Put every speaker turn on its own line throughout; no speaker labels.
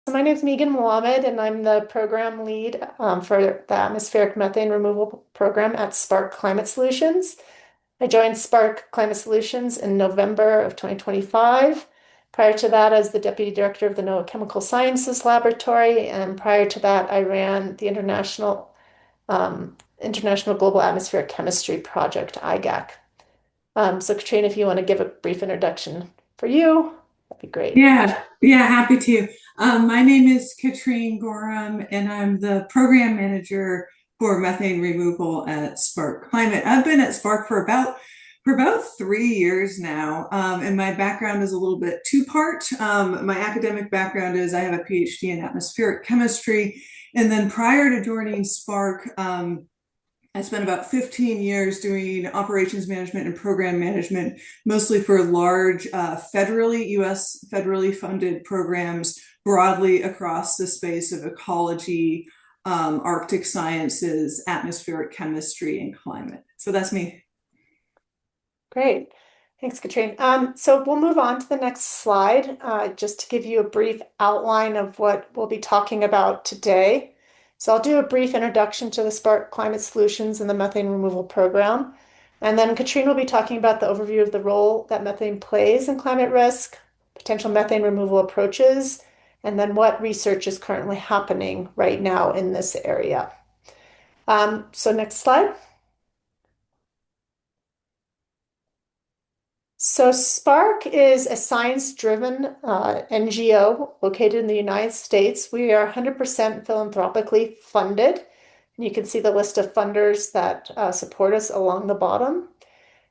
My name is Melamed, and I'm the program lead for the atmospheric methane removal program at Spark Climate Solutions. I joined Spark Climate Solutions in November of 2025. Prior to that, as the deputy director of the NOAA Chemical Sciences Laboratory, and prior to that, I ran the International Global Atmospheric Chemistry Project, IGAC. So Katrina, if you want to give a brief introduction for you, that'd be great.
Yeah, happy to. My name is Katrine Gorham, and I'm the program manager for methane removal at Spark Climate. I've been at Spark for about 3 years now, and my background is a little bit two-part. My academic background is I have a PhD in atmospheric chemistry, and then prior to joining Spark, I spent about 15 years doing operations management and program management, mostly for large US federally funded programs broadly across the space of ecology, Arctic sciences, atmospheric chemistry, and climate. So that's me.
Great. Thanks, Katrine. So we'll move on to the next slide, just to give you a brief outline of what we'll be talking about today. So I'll do a brief introduction to the Spark Climate Solutions and the methane removal program. And then Katrine will be talking about the overview of the role that methane plays in climate risk, potential methane removal approaches, and then what research is currently happening right now in this area. So next slide. So Spark is a science-driven NGO located in the United States. We are 100% philanthropically funded. And you can see the list of funders that support us along the bottom.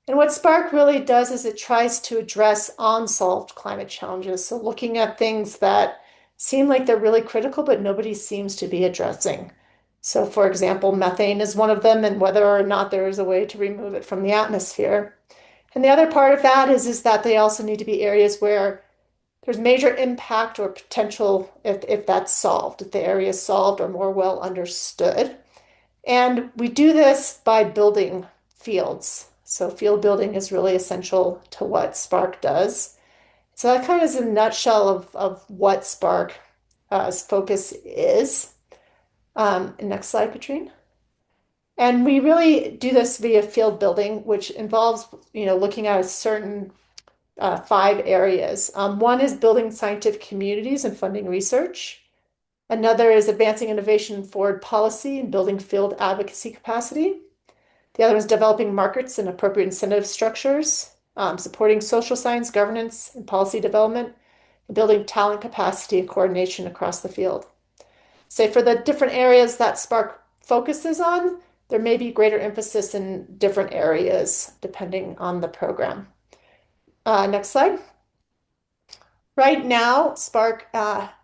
And what Spark really does is it tries to address unsolved climate challenges. So looking at things that seem like they're really critical, but nobody seems to be addressing. So for example, methane is one of them, and whether or not there is a way to remove it from the atmosphere. And the other part of that is that they also need to be areas where there's major impact or potential if that's solved, if the area is solved or more well understood. And we do this by building fields. So field building is really essential to what Spark does. So that kind of is a nutshell of what Spark's focus is. Next slide, Katrine. And we really do this via field building, which involves, looking at a certain 5 areas. One is building scientific communities and funding research. Another is advancing innovation forward policy and building field advocacy capacity. The other is developing markets and appropriate incentive structures, supporting social science governance and policy development, and building talent capacity and coordination across the field. Say for the different areas that Spark focuses on, there may be greater emphasis in different areas depending on the program. Next slide. Right now, Spark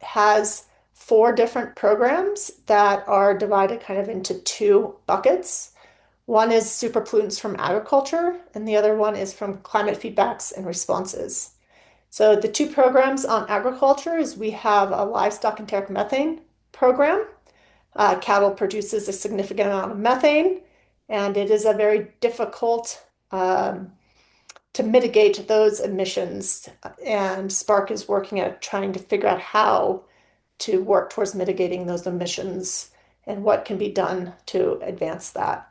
has 4 different programs that are divided kind of into 2 buckets. One is super pollutants from agriculture, and the other one is from climate feedbacks and responses. So the 2 programs on agriculture is we have a livestock enteric methane program. Cattle produces a significant amount of methane, and it is a very difficult to mitigate those emissions. And Spark is working at trying to figure out how to work towards mitigating those emissions and what can be done to advance that.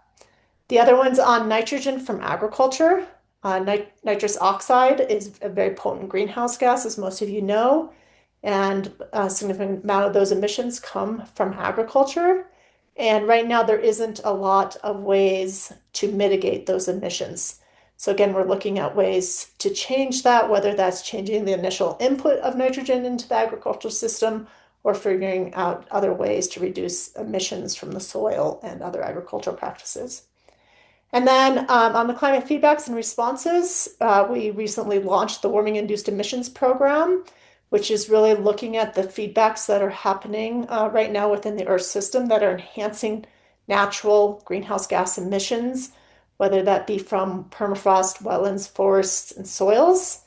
The other one's on nitrogen from agriculture. Nitrous oxide is a very potent greenhouse gas, as most of you know, and a significant amount of those emissions come from agriculture. And right now, there isn't a lot of ways to mitigate those emissions. So again, we're looking at ways to change that, whether that's changing the initial input of nitrogen into the agricultural system or figuring out other ways to reduce emissions from the soil and other agricultural practices. And then on the climate feedbacks and responses, we recently launched the warming-induced emissions program, which is really looking at the feedbacks that are happening right now within the Earth system that are enhancing natural greenhouse gas emissions, whether that be from permafrost, wetlands, forests, and soils.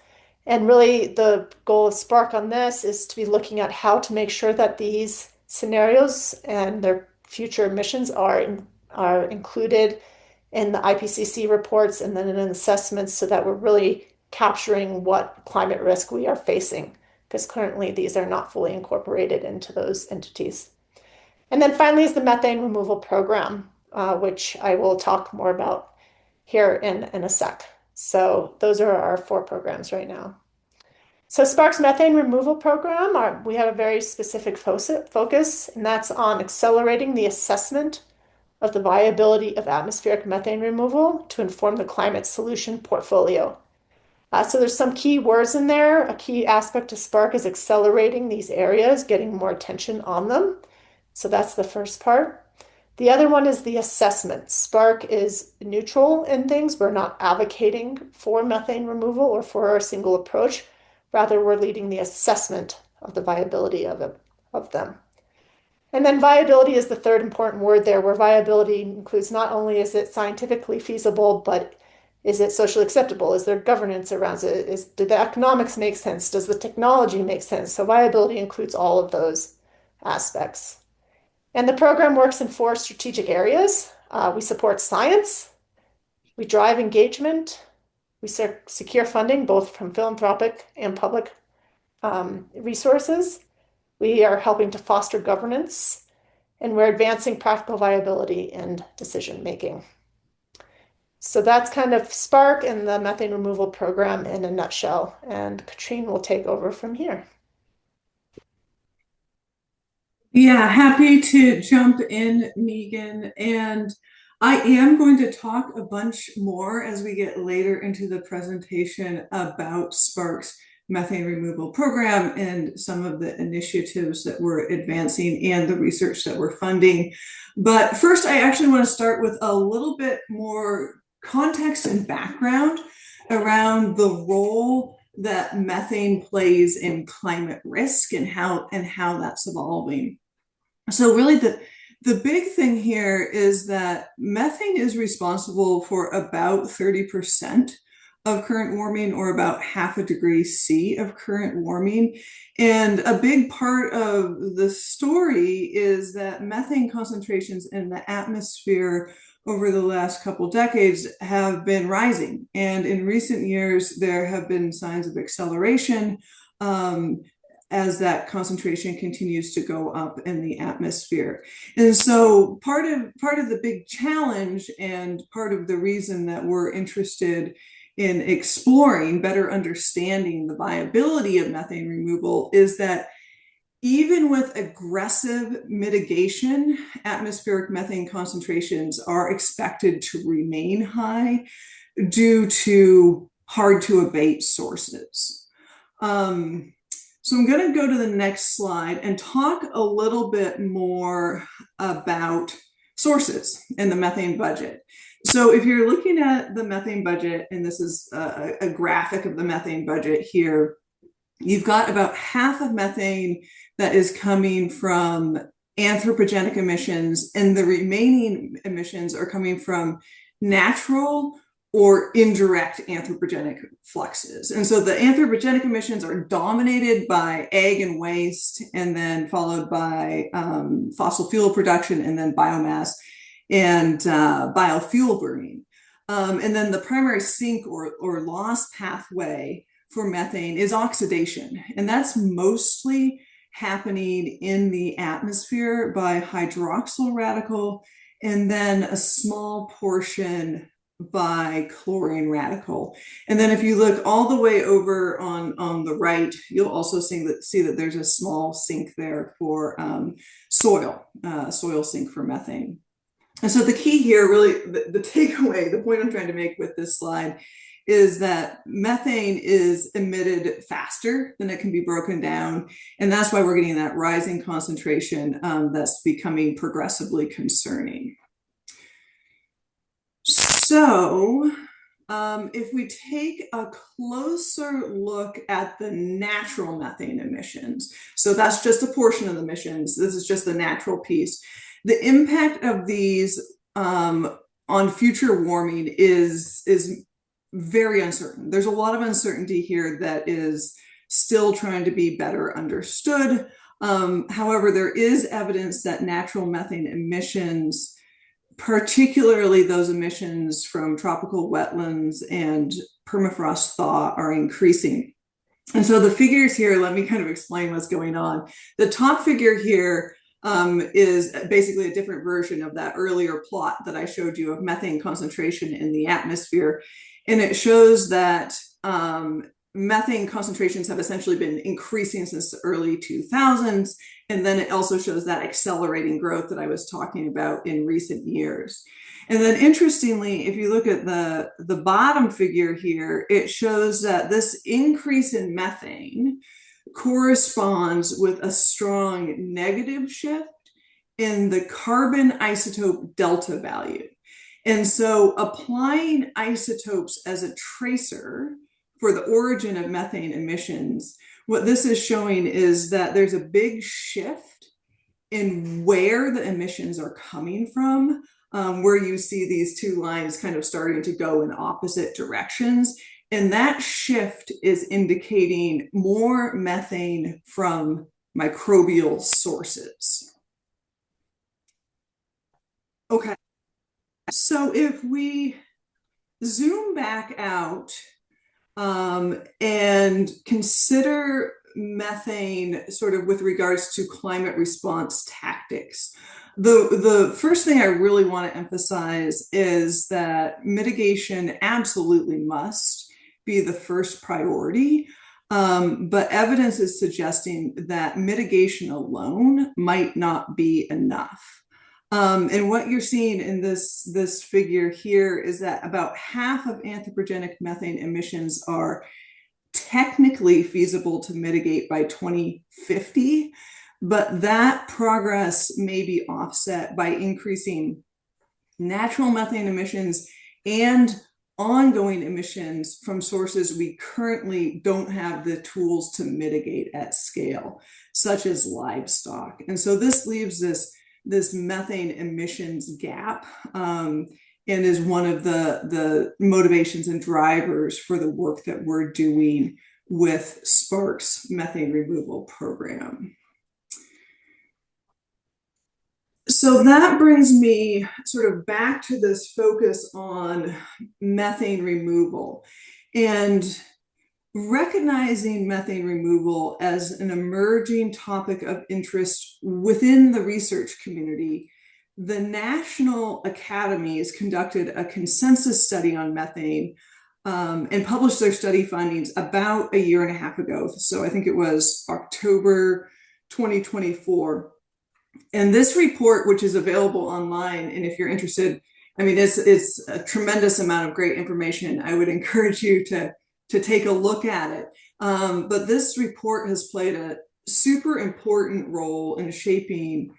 And really the goal of Spark on this is to be looking at how to make sure that these scenarios and their future emissions are included in the IPCC reports and then in assessments so that we're really capturing what climate risk we are facing, because currently these are not fully incorporated into those entities. And then finally is the methane removal program, which I will talk more about here in a sec. So those are our 4 programs right now. So Spark's methane removal program, we have a very specific focus, and that's on accelerating the assessment of the viability of atmospheric methane removal to inform the climate solution portfolio. So there's some key words in there. A key aspect of Spark is accelerating these areas, getting more attention on them. So that's the first part. The other one is the assessment. Spark is neutral in things. We're not advocating for methane removal or for a single approach. Rather, we're leading the assessment of the viability of them. And then viability is the third important word there, where viability includes not only is it scientifically feasible, but is it socially acceptable? Is there governance around it? Do the economics make sense? Does the technology make sense? So viability includes all of those aspects. And the program works in 4 strategic areas. We support science, we drive engagement, we secure funding both from philanthropic and public resources. We are helping to foster governance, and we're advancing practical viability and decision making. So that's kind of Spark and the methane removal program in a nutshell. And Katrine will take over from here.
Yeah, happy to jump in, Megan. And I am going to talk a bunch more as we get later into the presentation about Spark's methane removal program and some of the initiatives that we're advancing and the research that we're funding. But first, I actually want to start with a little bit more context and background around the role that methane plays in climate risk and how that's evolving. So really the big thing here is that methane is responsible for about 30% of current warming, or about half a degree C of current warming. And a big part of the story is that methane concentrations in the atmosphere over the last couple decades have been rising. And in recent years, there have been signs of acceleration as that concentration continues to go up in the atmosphere. And so part of the big challenge and part of the reason that we're interested in exploring better understanding the viability of methane removal is that even with aggressive mitigation, atmospheric methane concentrations are expected to remain high due to hard-to-abate sources. So I'm going to go to the next slide and talk a little bit more about sources in the methane budget. So if you're looking at the methane budget, and this is a graphic of the methane budget here, you've got about half of methane that is coming from anthropogenic emissions, and the remaining emissions are coming from natural or indirect anthropogenic fluxes. And so the anthropogenic emissions are dominated by ag and waste, and then followed by fossil fuel production, and then biomass and biofuel burning. And then the primary sink or loss pathway for methane is oxidation. And that's mostly happening in the atmosphere by hydroxyl radical, and then a small portion by chlorine radical. And then if you look all the way over on the right, you'll also see that there's a small sink there for soil sink for methane. And so the key here, really, the takeaway, the point I'm trying to make with this slide is that methane is emitted faster than it can be broken down. And that's why we're getting that rising concentration that's becoming progressively concerning. So if we take a closer look at the natural methane emissions, so that's just a portion of the emissions, this is just the natural piece. The impact of these on future warming is very uncertain. There's a lot of uncertainty here that is still trying to be better understood. However, there is evidence that natural methane emissions particularly those emissions from tropical wetlands and permafrost thaw are increasing. And so the figures here, let me kind of explain what's going on. The top figure here is basically a different version of that earlier plot that I showed you of methane concentration in the atmosphere. And it shows that methane concentrations have essentially been increasing since the early 2000s. And then it also shows that accelerating growth that I was talking about in recent years. And then interestingly, if you look at the bottom figure here, it shows that this increase in methane corresponds with a strong negative shift in the carbon isotope delta value. And so applying isotopes as a tracer for the origin of methane emissions, what this is showing is that there's a big shift in where the emissions are coming from, where you see these two lines kind of starting to go in opposite directions. And that shift is indicating more methane from microbial sources. Okay, so if we zoom back out and consider methane sort of with regards to climate response tactics, the first thing I really want to emphasize is that mitigation absolutely must be the first priority. But evidence is suggesting that mitigation alone might not be enough. And what you're seeing in this figure here is that about half of anthropogenic methane emissions are technically feasible to mitigate by 2050, but that progress may be offset by increasing natural methane emissions and ongoing emissions from sources we currently don't have the tools to mitigate at scale, such as livestock. And so this leaves this methane emissions gap and is one of the motivations and drivers for the work that we're doing with Spark's methane removal program. So that brings me sort of back to this focus on methane removal and recognizing methane removal as an emerging topic of interest within the research community. The National Academies conducted a consensus study on methane and published their study findings about a year and a half ago. So I think it was October 2024. And this report, which is available online, and if you're interested, I mean, it's a tremendous amount of great information. I would encourage you to take a look at it. But this report has played a super important role in shaping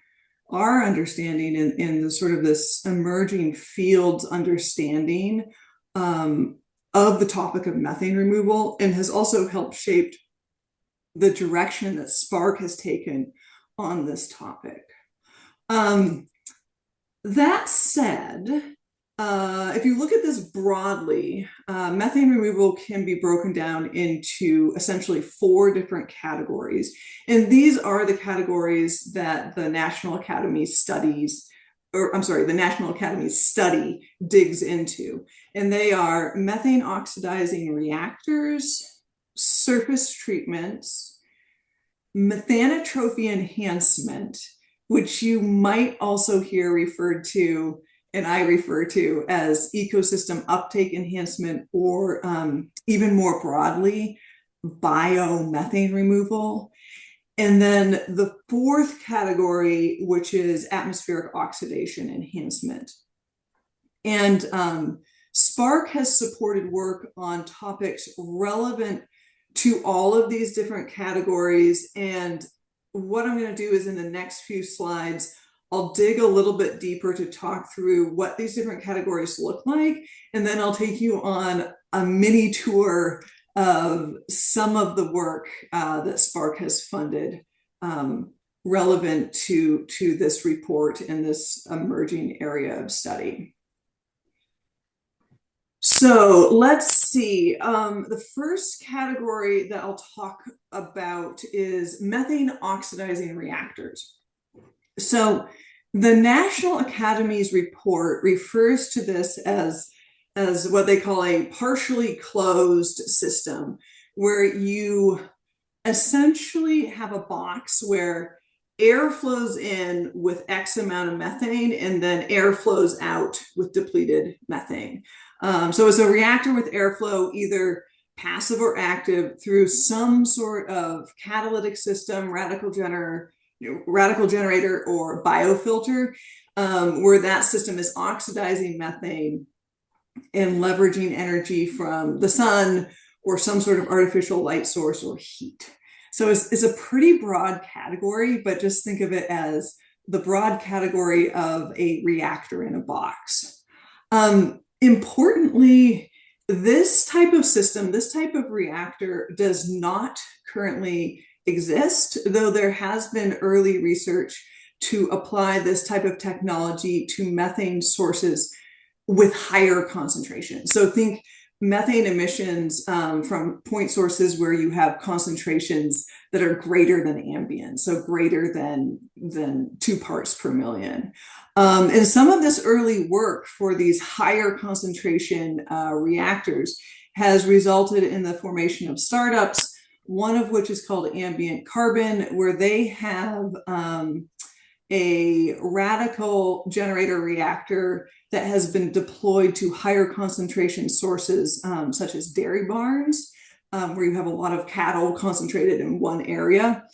our understanding in the sort of this emerging fields understanding of the topic of methane removal, and has also helped shape the direction that Spark has taken on this topic. That said, if you look at this broadly, methane removal can be broken down into essentially 4 different categories. And these are the categories that the National Academy studies, or I'm sorry, the National Academy study digs into. And they are methane oxidizing reactors, surface treatments, methanotrophy enhancement, which you might also hear referred to, and I refer to as ecosystem uptake enhancement, or even more broadly, biomethane removal. And then the 4th category, which is atmospheric oxidation enhancement. And Spark has supported work on topics relevant to all of these different categories. And what I'm going to do is in the next few slides, I'll dig a little bit deeper to talk through what these different categories look like. And then I'll take you on a mini tour of some of the work that Spark has funded relevant to this report in this emerging area of study. So let's see. The first category that I'll talk about is methane oxidizing reactors. So The National Academy's report refers to this as what they call a partially closed system, where you essentially have a box where air flows in with X amount of methane and then air flows out with depleted methane. So it's a reactor with airflow, either passive or active, through some sort of catalytic system, radical generator, or biofilter, where that system is oxidizing methane and leveraging energy from the sun or some sort of artificial light source or heat. So it's a pretty broad category, but just think of it as the broad category of a reactor in a box. Importantly, this type of system, this type of reactor does not currently exist, though there has been early research to apply this type of technology to methane sources with higher concentration. So think methane emissions from point sources where you have concentrations that are greater than ambient, so greater than 2 parts per million. And some of this early work for these higher concentration reactors has resulted in the formation of startups, one of which is called Ambient Carbon, where they have a radical generator reactor that has been deployed to higher concentration sources, such as dairy barns, where you have a lot of cattle concentrated in one area.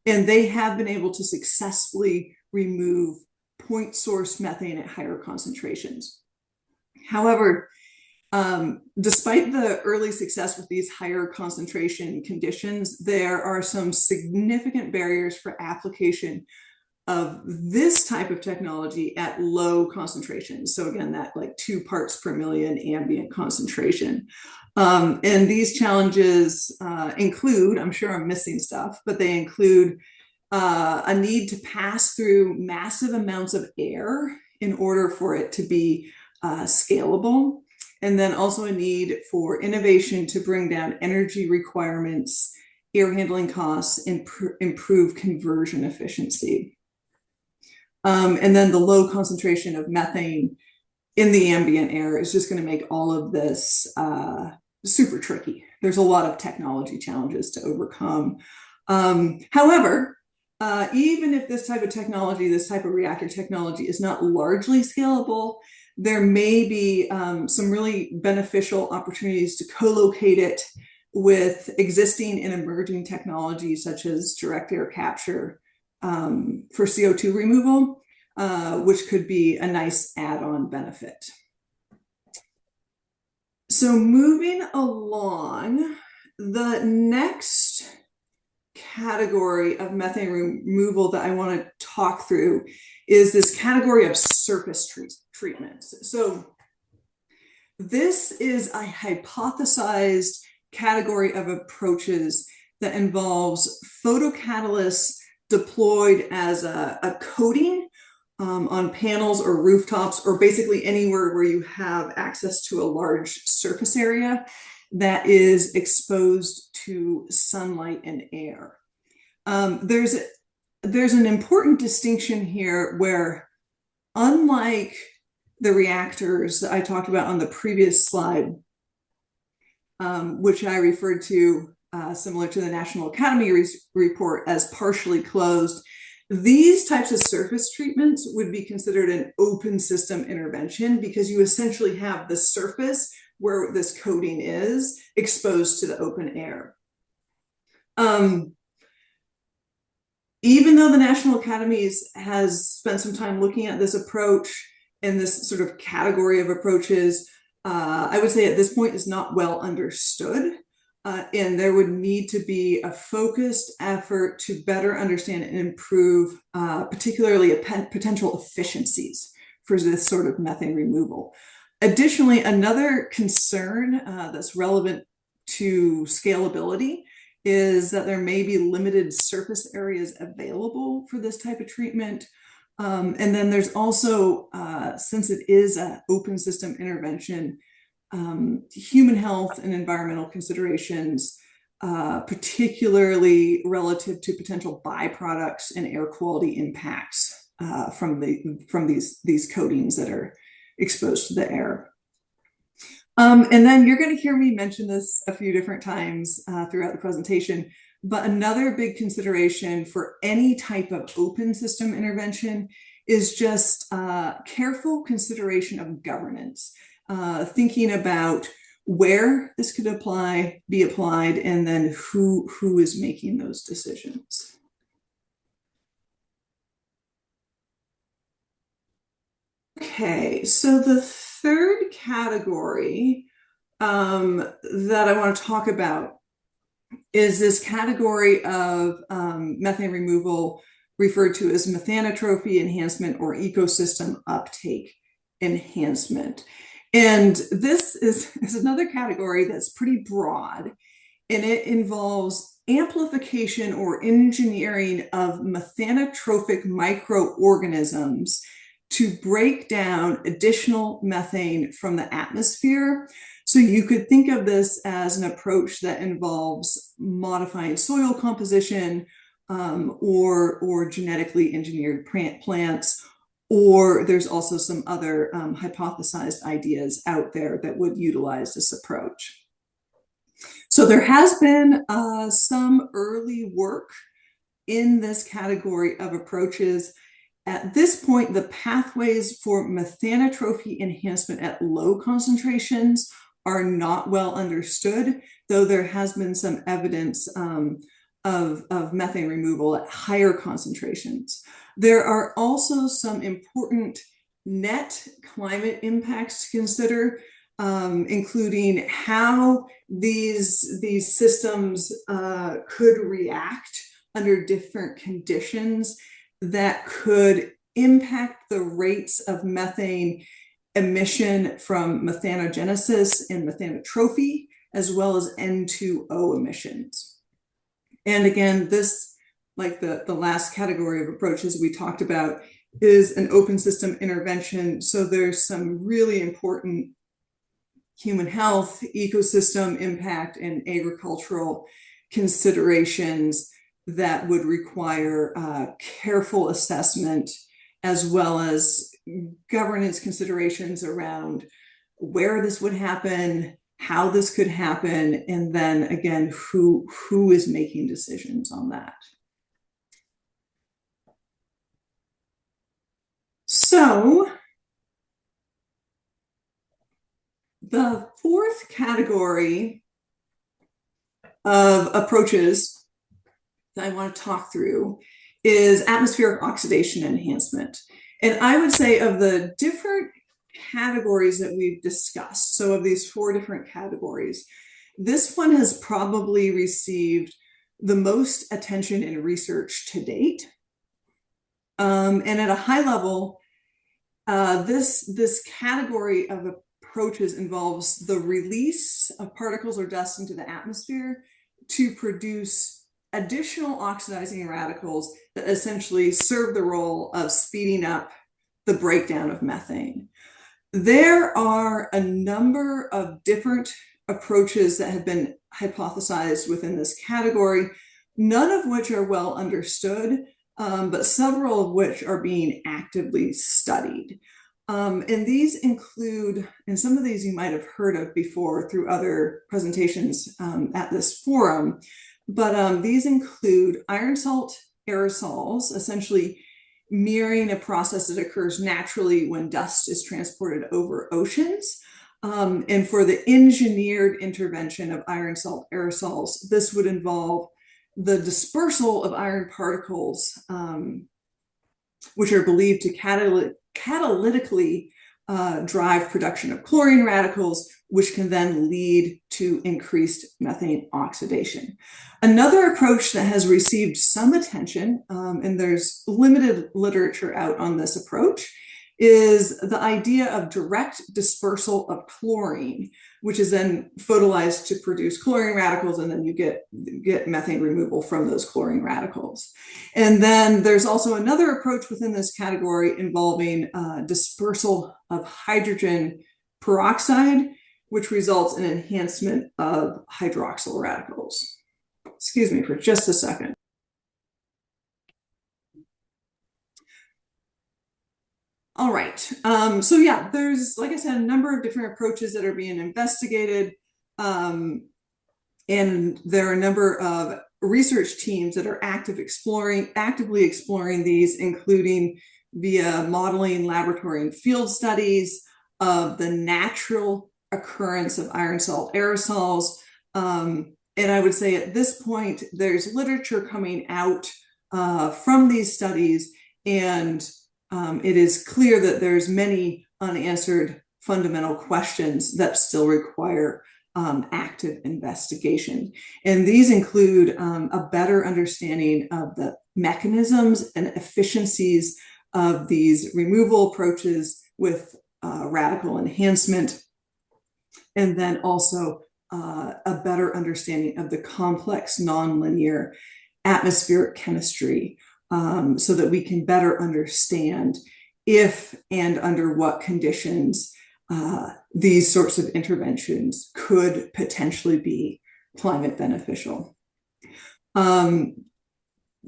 And they have been able to successfully remove point source methane at higher concentrations. However, despite the early success with these higher concentration conditions, there are some significant barriers for application of this type of technology at low concentrations. So again, that like 2 parts per million ambient concentration. And these challenges include, I'm sure I'm missing stuff, but they include a need to pass through massive amounts of air in order for it to be scalable. And then also a need for innovation to bring down energy requirements, air handling costs, and improve conversion efficiency. And then the low concentration of methane in the ambient air is just going to make all of this super tricky. There's a lot of technology challenges to overcome. However, even if this type of technology, this type of reactor technology is not largely scalable, there may be some really beneficial opportunities to co-locate it with existing and emerging technologies such as direct air capture for CO2 removal, which could be a nice add-on benefit. So moving along, the next category of methane removal that I want to talk through is this category of surface treatments. So this is a hypothesized category of approaches that involves photocatalysts deployed as a coating on panels or rooftops, or basically anywhere where you have access to a large surface area that is exposed to sunlight and air. There's an important distinction here where, unlike the reactors that I talked about on the previous slide, which I referred to similar to the National Academy report as partially closed, these types of surface treatments would be considered an open system intervention because you essentially have the surface where this coating is exposed to the open air. Even though the National Academy has spent some time looking at this approach and this sort of category of approaches, I would say at this point is not well understood. And there would need to be a focused effort to better understand and improve, particularly potential efficiencies for this sort of methane removal. Additionally, another concern that's relevant to scalability is that there may be limited surface areas available for this type of treatment. And then there's also, since it is an open system intervention, human health and environmental considerations, particularly relative to potential byproducts and air quality impacts from these coatings that are exposed to the air. And then you're going to hear me mention this a few different times throughout the presentation, but another big consideration for any type of open system intervention is just careful consideration of governance, thinking about where this could be applied, and then who is making those decisions. Okay, so the third category that I want to talk about is this category of methane removal referred to as methanotrophy enhancement or ecosystem uptake enhancement. And this is another category that's pretty broad, and it involves amplification or engineering of methanotrophic microorganisms to break down additional methane from the atmosphere. So you could think of this as an approach that involves modifying soil composition or genetically engineered plants, or there's also some other hypothesized ideas out there that would utilize this approach. So there has been some early work in this category of approaches. At this point, the pathways for methanotrophy enhancement at low concentrations are not well understood, though there has been some evidence of methane removal at higher concentrations. There are also some important net climate impacts to consider, including how these systems could react under different conditions that could impact the rates of methane emission from methanogenesis and methanotrophy, as well as N2O emissions. And again, this, like the last category of approaches we talked about, is an open system intervention. So there's some really important human health, ecosystem impact, and agricultural considerations that would require careful assessment, as well as governance considerations around where this would happen, how this could happen, and then again, who is making decisions on that. So the fourth category of approaches that I want to talk through is atmospheric oxidation enhancement. And I would say of the different categories that we've discussed, so of these four different categories, this one has probably received the most attention in research to date. And at a high level, this category of approaches involves the release of particles or dust into the atmosphere to produce additional oxidizing radicals that essentially serve the role of speeding up the breakdown of methane. There are a number of different approaches that have been hypothesized within this category, none of which are well understood, but several of which are being actively studied. And these include, and some of these you might have heard of before through other presentations at this forum, but these include iron salt aerosols, essentially mirroring a process that occurs naturally when dust is transported over oceans. And for the engineered intervention of iron salt aerosols, this would involve the dispersal of iron particles, which are believed to catalytically drive production of chlorine radicals, which can then lead to increased methane oxidation. Another approach that has received some attention, and there's limited literature out on this approach, is the idea of direct dispersal of chlorine, which is then photolyzed to produce chlorine radicals, and then you get methane removal from those chlorine radicals. And then there's also another approach within this category involving dispersal of hydrogen peroxide, which results in enhancement of hydroxyl radicals. Excuse me for just a second. All right. So yeah, there's, like I said, a number of different approaches that are being investigated. And there are a number of research teams that are actively exploring these, including via modeling, laboratory, and field studies of the natural occurrence of iron salt aerosols. And I would say at this point, there's literature coming out from these studies, and it is clear that there's many unanswered fundamental questions that still require active investigation. And these include a better understanding of the mechanisms and efficiencies of these removal approaches with radical enhancement, and then also a better understanding of the complex nonlinear atmospheric chemistry, so that we can better understand if and under what conditions these sorts of interventions could potentially be climate beneficial.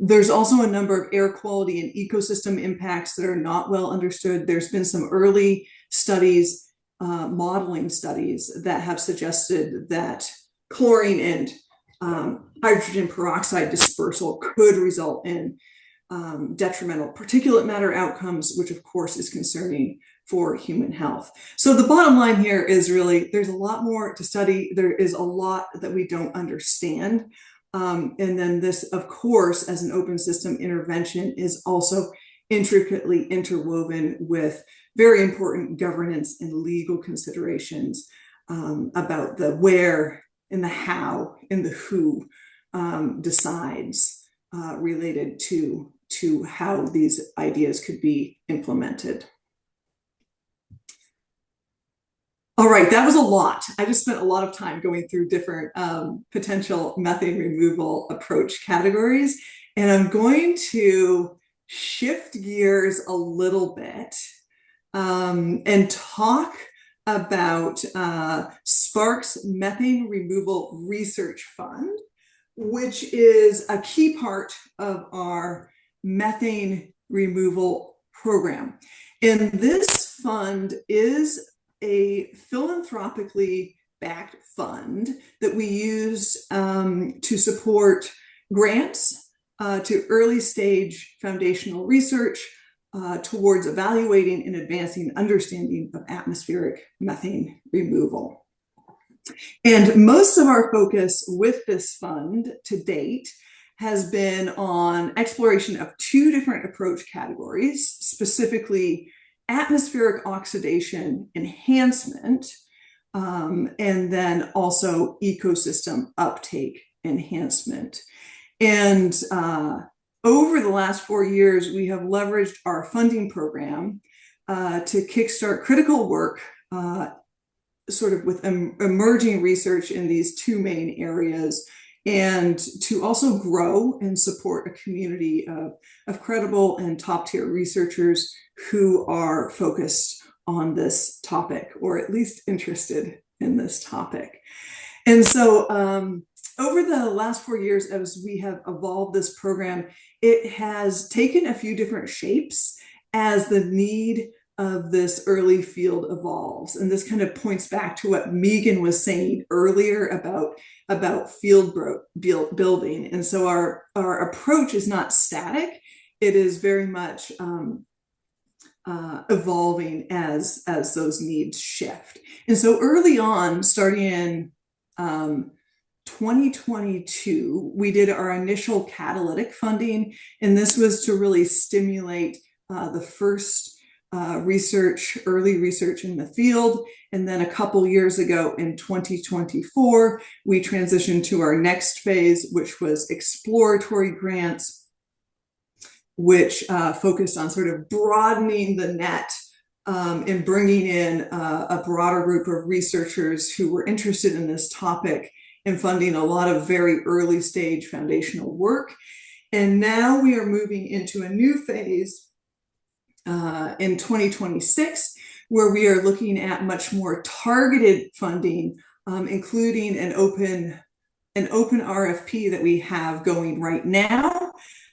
There's also a number of air quality and ecosystem impacts that are not well understood. There's been some early studies, modeling studies, that have suggested that chlorine and hydrogen peroxide dispersal could result in detrimental particulate matter outcomes, which of course is concerning for human health. So the bottom line here is really, there's a lot more to study. There is a lot that we don't understand. And then this, of course, as an open system intervention, is also intricately interwoven with very important governance and legal considerations about the where and the how and the who decides related to how these ideas could be implemented. All right, that was a lot. I just spent a lot of time going through different potential methane removal approach categories, and I'm going to shift gears a little bit and talk about Spark's Methane Removal Research Fund, which is a key part of our methane removal program. And this fund is a philanthropically backed fund that we use to support grants to early stage foundational research towards evaluating and advancing understanding of atmospheric methane removal. And most of our focus with this fund to date has been on exploration of two different approach categories, specifically atmospheric oxidation enhancement, and then also ecosystem uptake enhancement. And over the last 4 years, we have leveraged our funding program to kickstart critical work sort of with emerging research in these two main areas, and to also grow and support a community of credible and top-tier researchers who are focused on this topic, or at least interested in this topic. And so over the last 4 years, as we have evolved this program, it has taken a few different shapes as the need of this early field evolves. And this kind of points back to what Megan was saying earlier about field building. And so our approach is not static. It is very much evolving as those needs shift. And so early on, starting in 2022, we did our initial catalytic funding, and this was to really stimulate the first early research in the field. And then a couple years ago in 2024, we transitioned to our next phase, which was exploratory grants, which focused on sort of broadening the net and bringing in a broader group of researchers who were interested in this topic, and funding a lot of very early stage foundational work. And now we are moving into a new phase in 2026, where we are looking at much more targeted funding, including an open RFP that we have going right now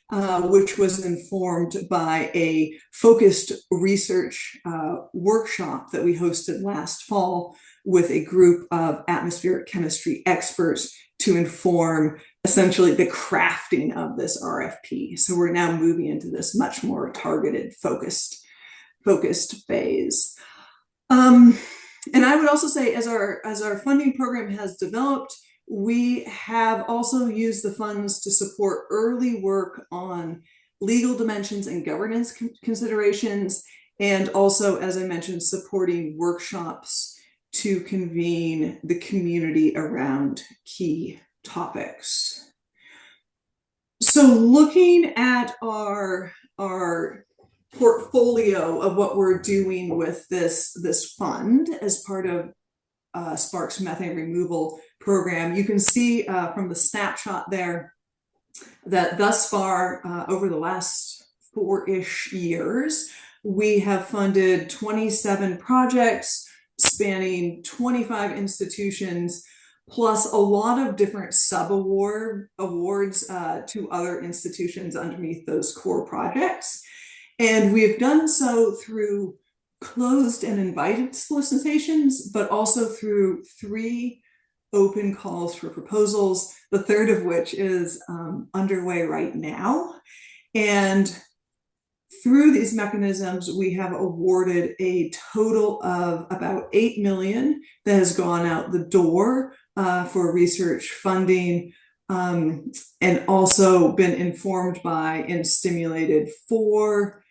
which was informed by a focused research workshop that we hosted last fall with a group of atmospheric chemistry experts to inform essentially the crafting of this RFP. So we're now moving into this much more targeted, focused phase. And I would also say, as our funding program has developed, we have also used the funds to support early work on legal dimensions and governance considerations, and also, as I mentioned, supporting workshops to convene the community around key topics. So looking at our portfolio of what we're doing with this fund as part of Spark's methane removal program, you can see from the snapshot there that thus far, over the last 4-ish years, we have funded 27 projects spanning 25 institutions, plus a lot of different awards to other institutions underneath those core projects. And we've done so through closed and invited solicitations, but also through 3 open calls for proposals, the third of which is underway right now. And through these mechanisms, we have awarded a total of about $8 million that has gone out the door for research funding, and also been informed by and stimulated 4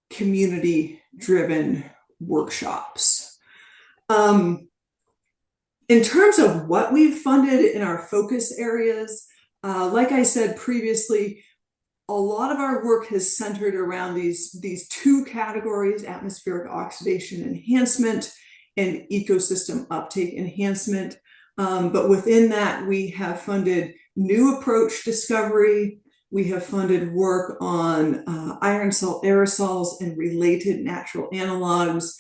community-driven workshops. In terms of what we've funded in our focus areas, like I said previously, a lot of our work has centered around these 2 categories: atmospheric oxidation enhancement and ecosystem uptake enhancement. But within that, we have funded new approach discovery. We have funded work on iron salt aerosols and related natural analogs.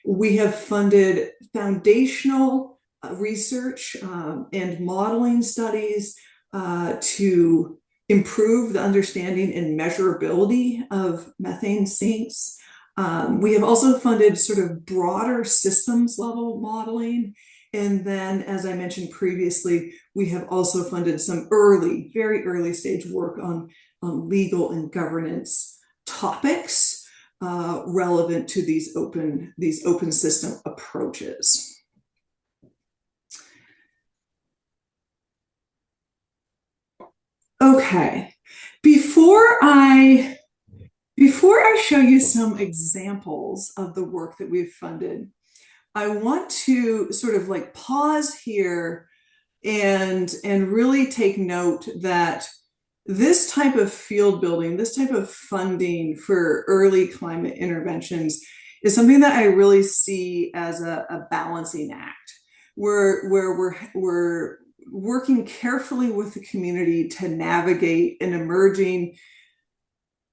We have funded foundational research and modeling studies to improve the understanding and measurability of methane sinks. We have also funded sort of broader systems level modeling. And then, as I mentioned previously, we have also funded some very early stage work on legal and governance topics relevant to these open system approaches. Okay, before I show you some examples of the work that we've funded, I want to sort of like pause here and really take note that this type of field building, this type of funding for early climate interventions is something that I really see as a balancing act, where we're working carefully with the community to navigate an emerging,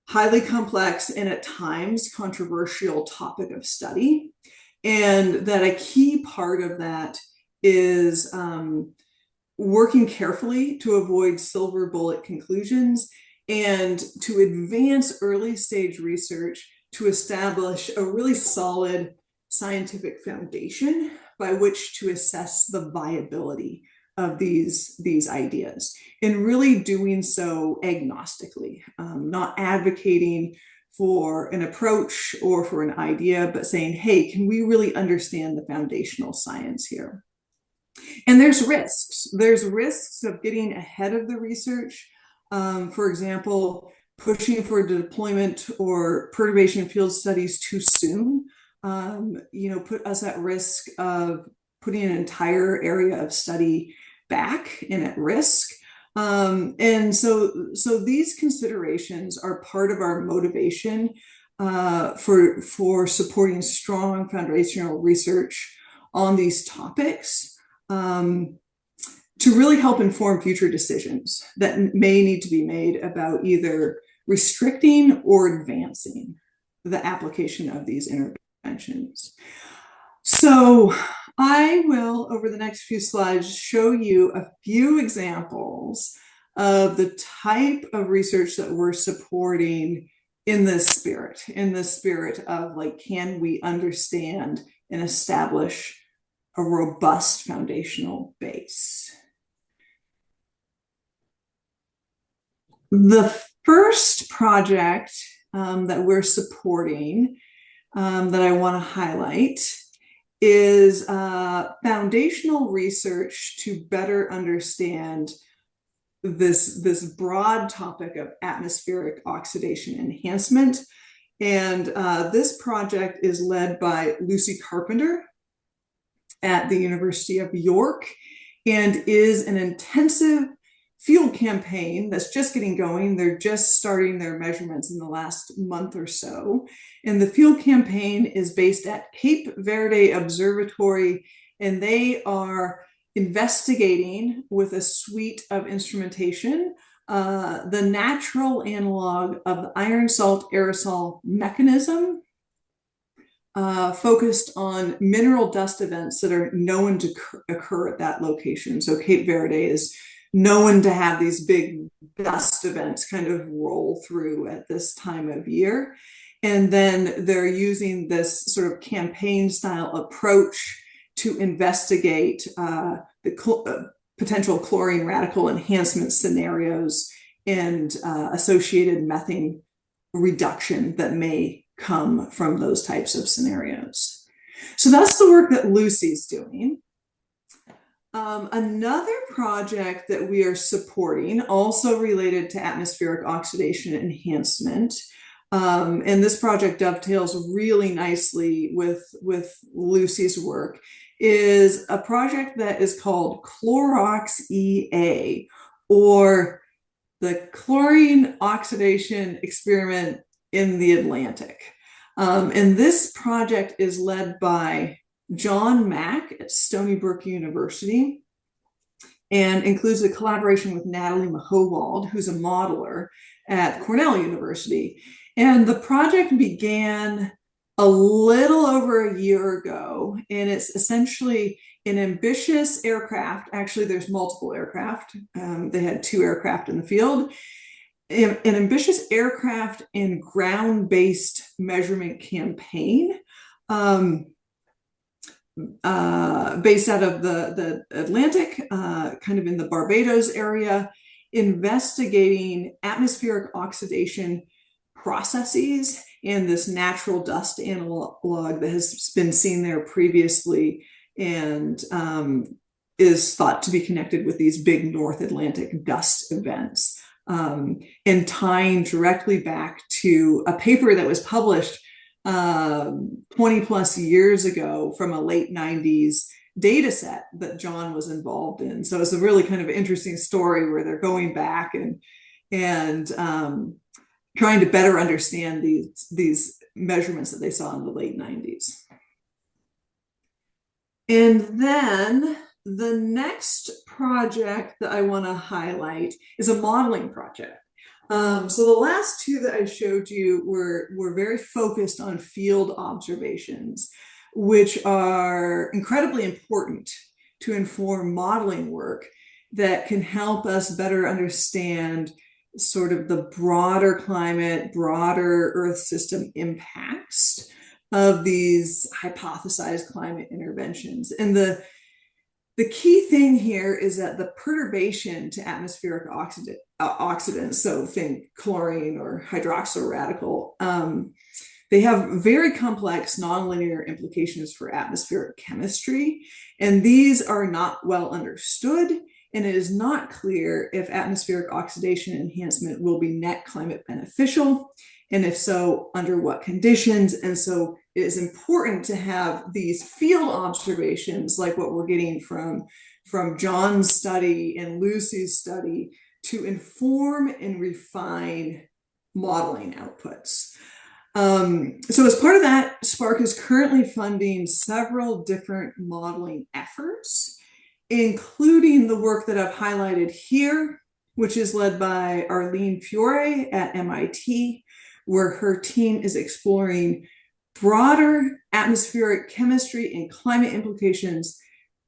highly complex and at times controversial topic of study. And that a key part of that is working carefully to avoid silver bullet conclusions and to advance early stage research to establish a really solid scientific foundation by which to assess the viability of these ideas, and really doing so agnostically, not advocating for an approach or for an idea, but saying, hey, can we really understand the foundational science here? And there's risks. There's risks of getting ahead of the research. For example, pushing for deployment or perturbation field studies too soon, put us at risk of putting an entire area of study back and at risk. And so these considerations are part of our motivation for supporting strong foundational research on these topics to really help inform future decisions that may need to be made about either restricting or advancing the application of these interventions. So I will, over the next few slides, show you a few examples of the type of research that we're supporting in this spirit of like, can we understand and establish a robust foundational base? The first project that we're supporting that I want to highlight is foundational research to better understand this broad topic of atmospheric oxidation enhancement. And this project is led by Lucy Carpenter at the University of York and is an intensive field campaign that's just getting going. They're just starting their measurements in the last month or so. And the field campaign is based at Cape Verde Observatory, and they are investigating with a suite of instrumentation the natural analog of the iron salt aerosol mechanism, focused on mineral dust events that are known to occur at that location. So Cape Verde is known to have these big dust events kind of roll through at this time of year. And then they're using this sort of campaign style approach to investigate the potential chlorine radical enhancement scenarios and associated methane reduction that may come from those types of scenarios. So that's the work that Lucy's doing. Another project that we are supporting, also related to atmospheric oxidation enhancement, and this project dovetails really nicely with Lucy's work, is a project that is called Clorox EA, or the Chlorine Oxidation Experiment in the Atlantic. And this project is led by John Mack at Stony Brook University and includes a collaboration with Natalie Mahowald, who's a modeler at Cornell University. And the project began a little over a year ago, and it's essentially an ambitious aircraft. Actually, there's multiple aircraft. They had 2 aircraft in the field. An ambitious aircraft and ground-based measurement campaign based out of the Atlantic, kind of in the Barbados area, investigating atmospheric oxidation processes and this natural dust analog that has been seen there previously and is thought to be connected with these big North Atlantic dust events, and tying directly back to a paper that was published 20 plus years ago from a late 90s data set that John was involved in. So it's a really kind of interesting story where they're going back and trying to better understand these measurements that they saw in the late 90s. And then the next project that I want to highlight is a modeling project. So the last 2 that I showed you were very focused on field observations, which are incredibly important to inform modeling work that can help us better understand sort of the broader climate, broader Earth system impacts of these hypothesized climate interventions. And the key thing here is that the perturbation to atmospheric oxidants, so think chlorine or hydroxyl radical, they have very complex nonlinear implications for atmospheric chemistry, and these are not well understood, and it is not clear if atmospheric oxidation enhancement will be net climate beneficial, and if so, under what conditions. And so it is important to have these field observations like what we're getting from John's study and Lucy's study to inform and refine modeling outputs. So as part of that, Spark is currently funding several different modeling efforts, including the work that I've highlighted here, which is led by Arlene Fiore at MIT, where her team is exploring broader atmospheric chemistry and climate implications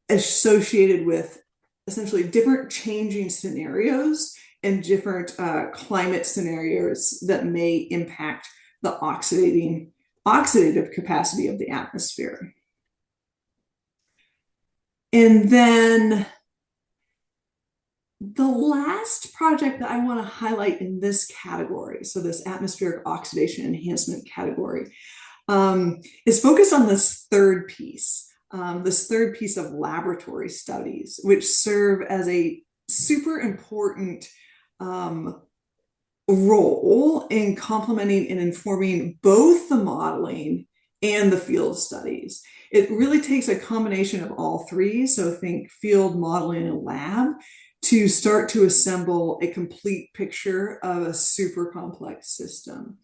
associated with essentially different changing scenarios different climate scenarios that may impact the oxidative capacity of the atmosphere. And then the last project that I want to highlight in this category, so this atmospheric oxidation enhancement category, is focused on this third piece of laboratory studies, which serve as a super important role in complementing and informing both the modeling and the field studies. It really takes a combination of all three, so think field, modeling, and lab, to start to assemble a complete picture of a super complex system.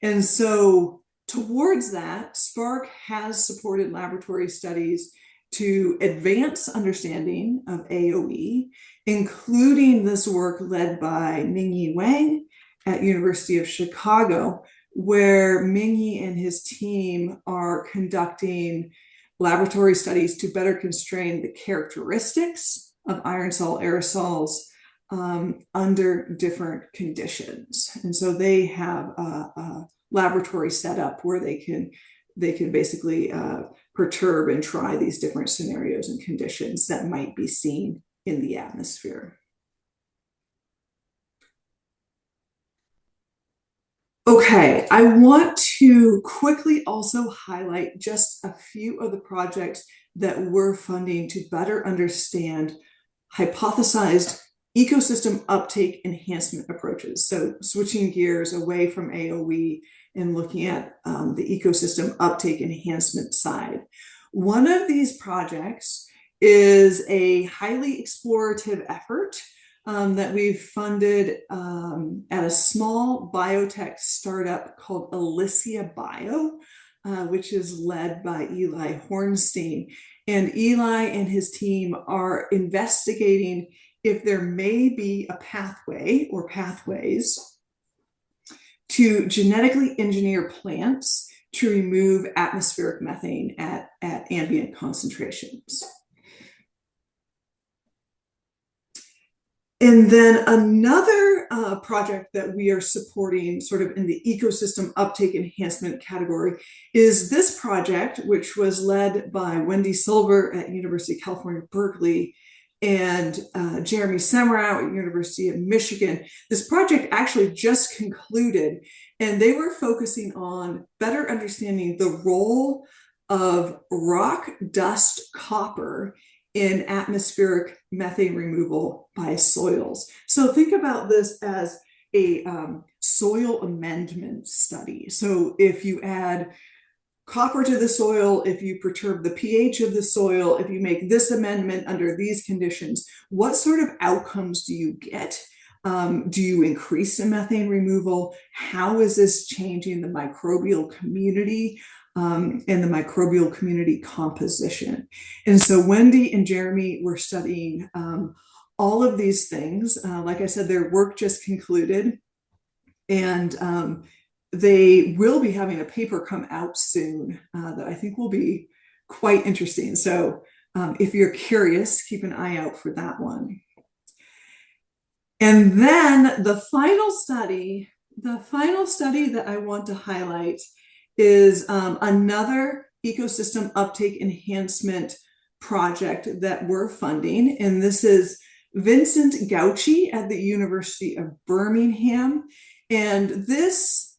And so towards that, Spark has supported laboratory studies to advance understanding of AOE, including this work led by Mingyi Wang at University of Chicago, where Mingyi and his team are conducting laboratory studies to better constrain the characteristics of iron salt aerosols under different conditions. And so they have a laboratory setup where they can basically perturb and try these different scenarios and conditions that might be seen in the atmosphere. Okay, I want to quickly also highlight just a few of the projects that we're funding to better understand hypothesized ecosystem uptake enhancement approaches. So switching gears away from AOE and looking at the ecosystem uptake enhancement side. One of these projects is a highly explorative effort that we've funded at a small biotech startup called Alicia Bio, which is led by Eli Hornstein. And Eli and his team are investigating if there may be a pathway or pathways to genetically engineer plants to remove atmospheric methane at ambient concentrations. And then another project that we are supporting sort of in the ecosystem uptake enhancement category is this project, which was led by Wendy Silver at University of California, Berkeley, and Jeremy Semrau at University of Michigan. This project actually just concluded, and they were focusing on better understanding the role of rock dust copper in atmospheric methane removal by soils. So think about this as a soil amendment study. So if you add copper to the soil, if you perturb the pH of the soil, if you make this amendment under these conditions, what sort of outcomes do you get? Do you increase the methane removal? How is this changing the microbial community and the microbial community composition? And so Wendy and Jeremy were studying all of these things. Like I said, their work just concluded, and they will be having a paper come out soon that I think will be quite interesting. So if you're curious, keep an eye out for that one. And then the final study that I want to highlight is another ecosystem uptake enhancement project that we're funding. And this is Vincent Gauci at the University of Birmingham. And this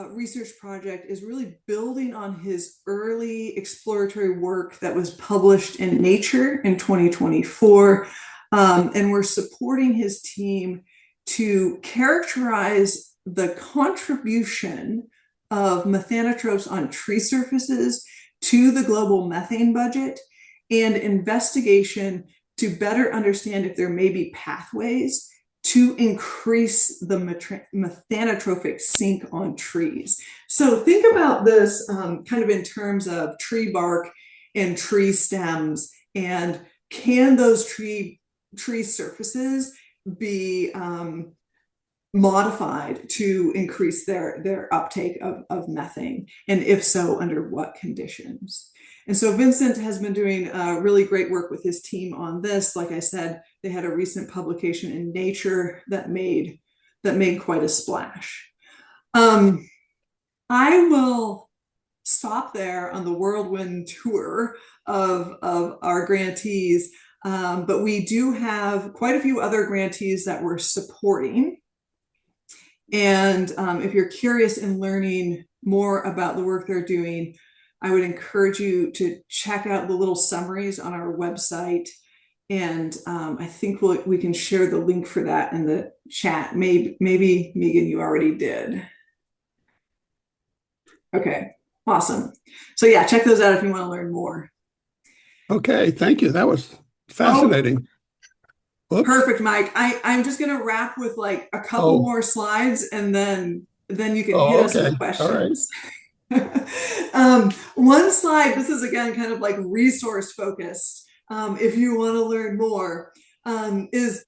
research project is really building on his early exploratory work that was published in Nature in 2024. And we're supporting his team to characterize the contribution of methanotropes on tree surfaces to the global methane budget, and investigation to better understand if there may be pathways to increase the methanotrophic sink on trees. So think about this kind of in terms of tree bark and tree stems, and can those tree surfaces be modified to increase their uptake of methane, and if so, under what conditions? And so Vincent has been doing really great work with his team on this. Like I said, they had a recent publication in Nature that made quite a splash. I will stop there on the whirlwind tour of our grantees, but we do have quite a few other grantees that we're supporting. And if you're curious in learning more about the work they're doing, I would encourage you to check out the little summaries on our website. And I think we can share the link for that in the chat. Maybe Megan, you already did. Okay, awesome. So yeah, check those out if you want to learn more.
Okay, thank you. That was fascinating.
Perfect, Mike. I'm just gonna wrap with like a couple more slides, and then you can hit us
okay.
with
All right.
questions. One slide, this is again kind of like resource focused. If you want to learn more, is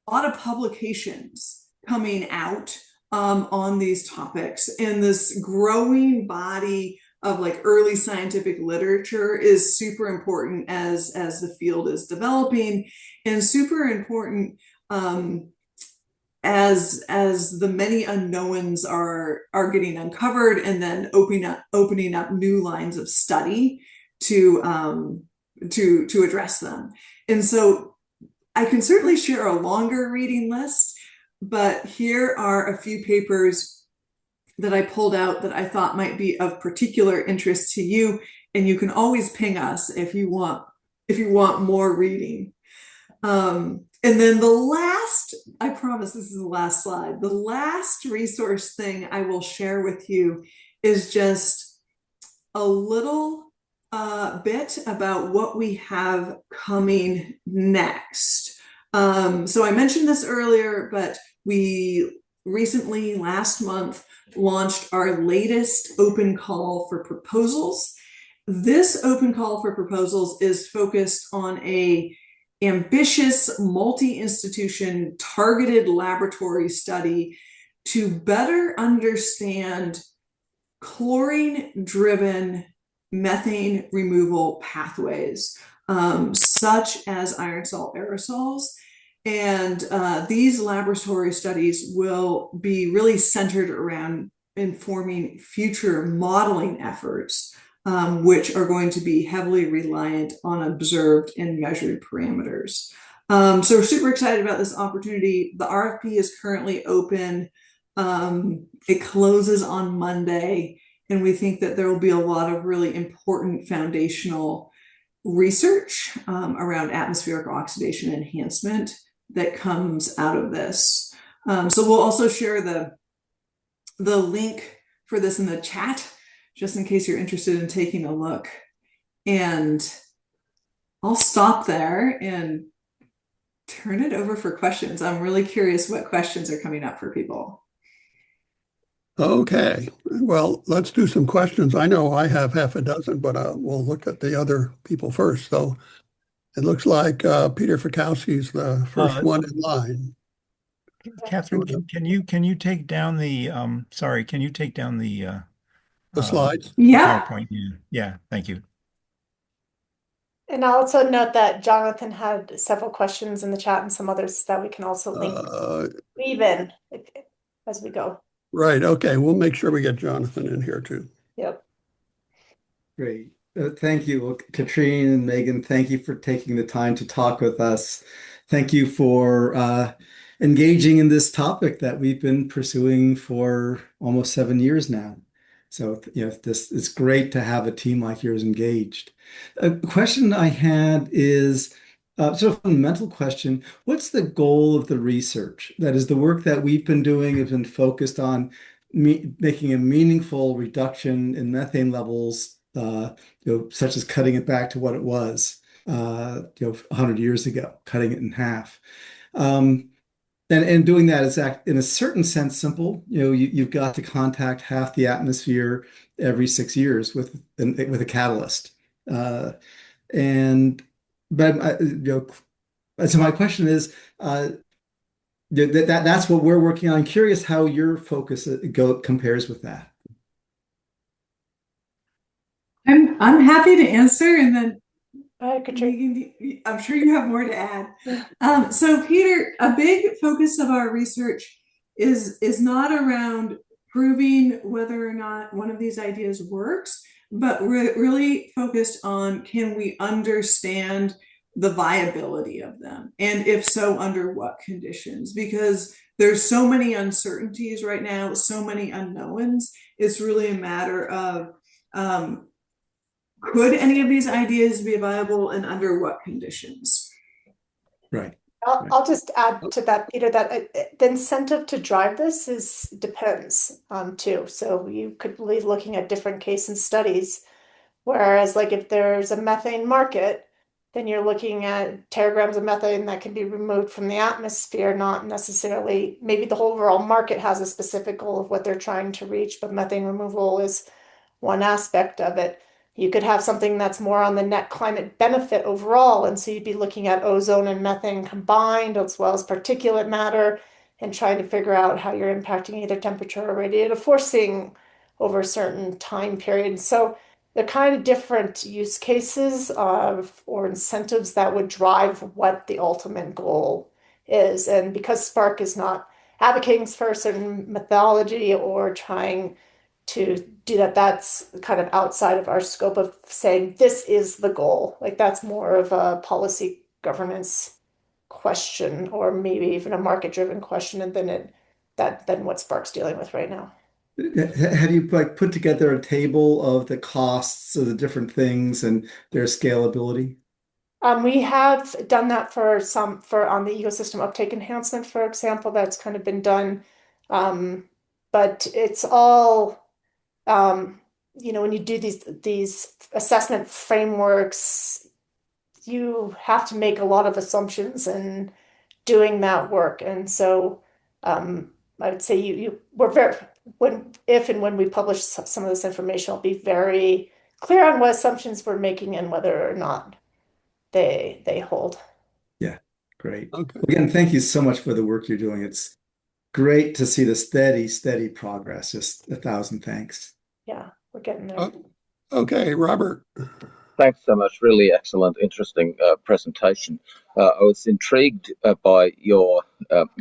a lot of publications coming out on these topics, and this growing body of like early scientific literature is super important as the field is developing, and super important as the many unknowns are getting uncovered, and then opening up new lines of study to address them. And so I can certainly share a longer reading list, but here are a few papers that I pulled out that I thought might be of particular interest to you. And you can always ping us if you want more reading. And then the last, I promise this is the last slide, the last resource thing I will share with you is just a little bit about what we have coming next. So I mentioned this earlier, but we recently, last month, launched our latest open call for proposals. This open call for proposals is focused on a ambitious multi-institution targeted laboratory study to better understand chlorine-driven methane removal pathways, such as iron salt aerosols. And these laboratory studies will be really centered around informing future modeling efforts, which are going to be heavily reliant on observed and measured parameters. So we're super excited about this opportunity. The RFP is currently open. It closes on Monday, and we think that there will be a lot of really important foundational research around atmospheric oxidation enhancement that comes out of this. So we'll also share the link for this in the chat, just in case you're interested in taking a look. And I'll stop there and turn it over for questions. I'm really curious what questions are coming up for people.
Okay, well, let's do some questions. I know I have half a dozen, but we'll look at the other people first. So it looks like Peter Fikowski's the first one in line.
Catherine, can you take down the sorry, can you take down the
slides?
Yeah.
PowerPoint? Yeah, thank you.
And I'll also note that Jonathan had several questions in the chat and some others that we can also leave in as we go.
Right. Okay. We'll make sure we get Jonathan in here too.
Yep.
Great. Thank you. Well, Katrine and Megan, thank you for taking the time to talk with us. Thank you for engaging in this topic that we've been pursuing for almost 7 years now. So, it's great to have a team like yours engaged. A question I had is sort of a fundamental question. What's the goal of the research? That is, the work that we've been doing has been focused on making a meaningful reduction in methane levels, such as cutting it back to what it was, 100 years ago, cutting it in half. And doing that is in a certain sense simple. You've got to contact half the atmosphere every 6 years with a catalyst. So my question is, that's what we're working on. I'm curious how your focus compares with that.
I'm happy to answer, and then
Katrina.
Megan, I'm sure you have more to add. So Peter, a big focus of our research is not around proving whether or not one of these ideas works, but we're really focused on, can we understand the viability of them? And if so, under what conditions? Because there's so many uncertainties right now, so many unknowns. It's really a matter of, could any of these ideas be viable and under what conditions?
Right.
I'll just add to that, Peter, that the incentive to drive this depends too. So you could be looking at different case and studies. Whereas, like, if there's a methane market, then you're looking at teragrams of methane that can be removed from the atmosphere, not necessarily, maybe the whole overall market has a specific goal of what they're trying to reach, but methane removal is one aspect of it. You could have something that's more on the net climate benefit overall, and so you'd be looking at ozone and methane combined, as well as particulate matter, and trying to figure out how you're impacting either temperature or radiative forcing over a certain time period. So they're kind of different use cases of or incentives that would drive what the ultimate goal is. And because Spark is not advocating for a certain methodology or trying to do that, that's kind of outside of our scope of saying this is the goal. Like, that's more of a policy governance question, or maybe even a market driven question, and than what Spark's dealing with right now.
Have you like put together a table of the costs of the different things and their scalability?
We have done that for on the ecosystem uptake enhancement, for example, that's kind of been done. But it's all, when you do these assessment frameworks, you have to make a lot of assumptions in doing that work. And so I would say we're very, when if and when we publish some of this information, I'll be very clear on what assumptions we're making and whether or not they hold.
Yeah, great.
Okay.
Again, thank you so much for the work you're doing. It's great to see the steady progress. Just 1,000 thanks.
Yeah, we're getting there.
Okay, Robert.
Thanks so much. Really excellent, interesting presentation. I was intrigued by your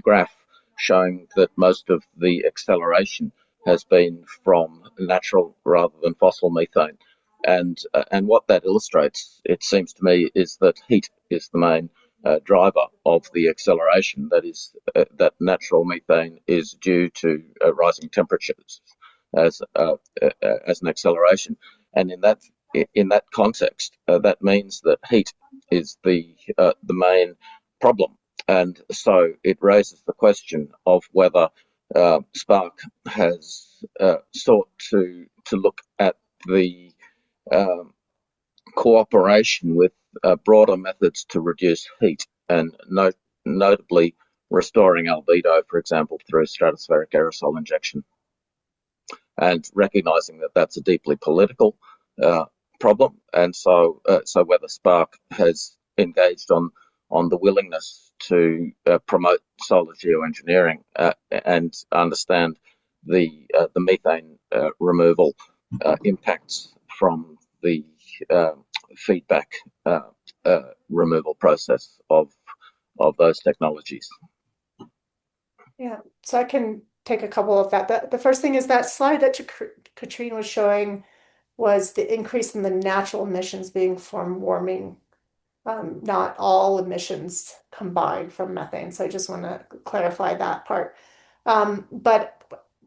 graph showing that most of the acceleration has been from natural rather than fossil methane. And what that illustrates, it seems to me, is that heat is the main driver of the acceleration. That is, that natural methane is due to rising temperatures as an acceleration. And in that context, that means that heat is the main problem, and so it raises the question of whether Spark has sought to look at the cooperation with broader methods to reduce heat, and notably restoring albedo, for example, through stratospheric aerosol injection, and recognizing that that's a deeply political problem, and so whether Spark has engaged on the willingness to promote solar geoengineering and understand the methane removal impacts from the feedback removal process of those technologies.
Yeah, so I can take a couple of that. The first thing is that slide that Katrine was showing was the increase in the natural emissions being from warming, not all emissions combined from methane. So I just want to clarify that part. But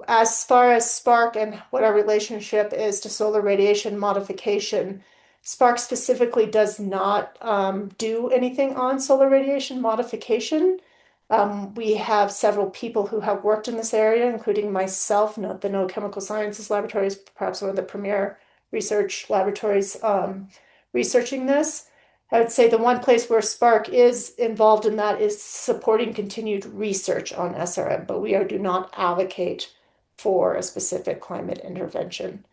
as far as Spark and what our relationship is to solar radiation modification, Spark specifically does not do anything on solar radiation modification. We have several people who have worked in this area, including myself. The No Chemical Sciences Laboratory is perhaps one of the premier research laboratories researching this. I would say the one place where Spark is involved in that is supporting continued research on SRM, but we do not allocate for a specific climate intervention.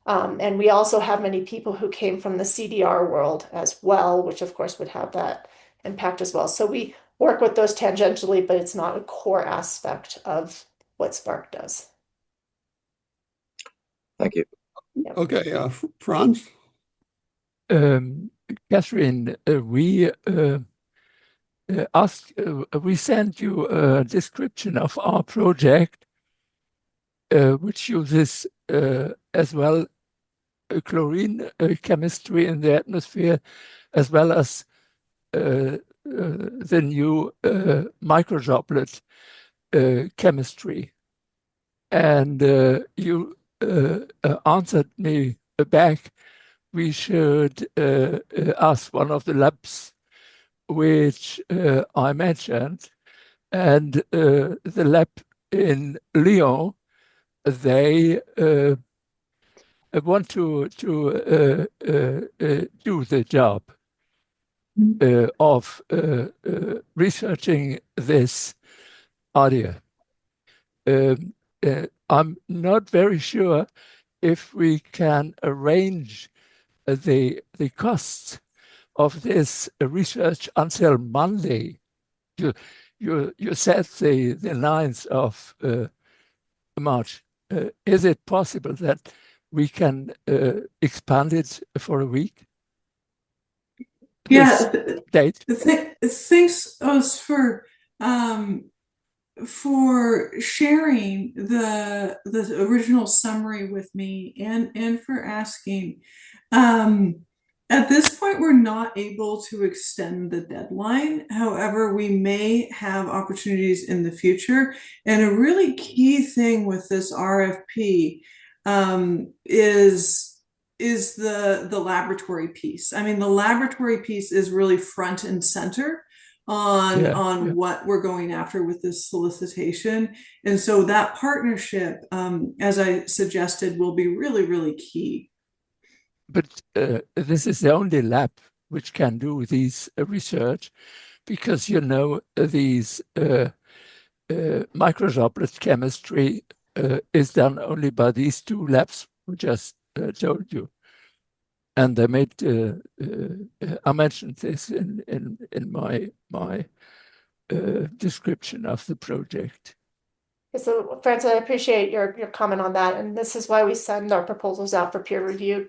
And we also have many people who came from the CDR world as well, which of course would have that impact as well. So we work with those tangentially, but it's not a core aspect of what Spark does.
Thank you.
Okay, Franz?
Catherine, we sent you a description of our project, which uses as well chlorine chemistry in the atmosphere, as well as the new microdroplet chemistry. And you answered me back, we should ask one of the labs which I mentioned, and the lab in Lyon, they want to do the job of researching this idea. I'm not very sure if we can arrange the costs of this research until Monday. You said the 9th of March. Is it possible that we can expand it for a week?
Yeah,
date.
Thanks us for sharing the original summary with me and for asking. At this point, we're not able to extend the deadline. However, we may have opportunities in the future. And a really key thing with this RFP is the laboratory piece. I mean, the laboratory piece is really front and center on what we're going after with this solicitation. And so that partnership, as I suggested, will be really, really key.
But this is the only lab which can do these research, because these microdroplet chemistry is done only by these two labs who just told you, and they made. I mentioned this in my description of the project.
So, Francis, I appreciate your comment on that, and this is why we send our proposals out for peer review.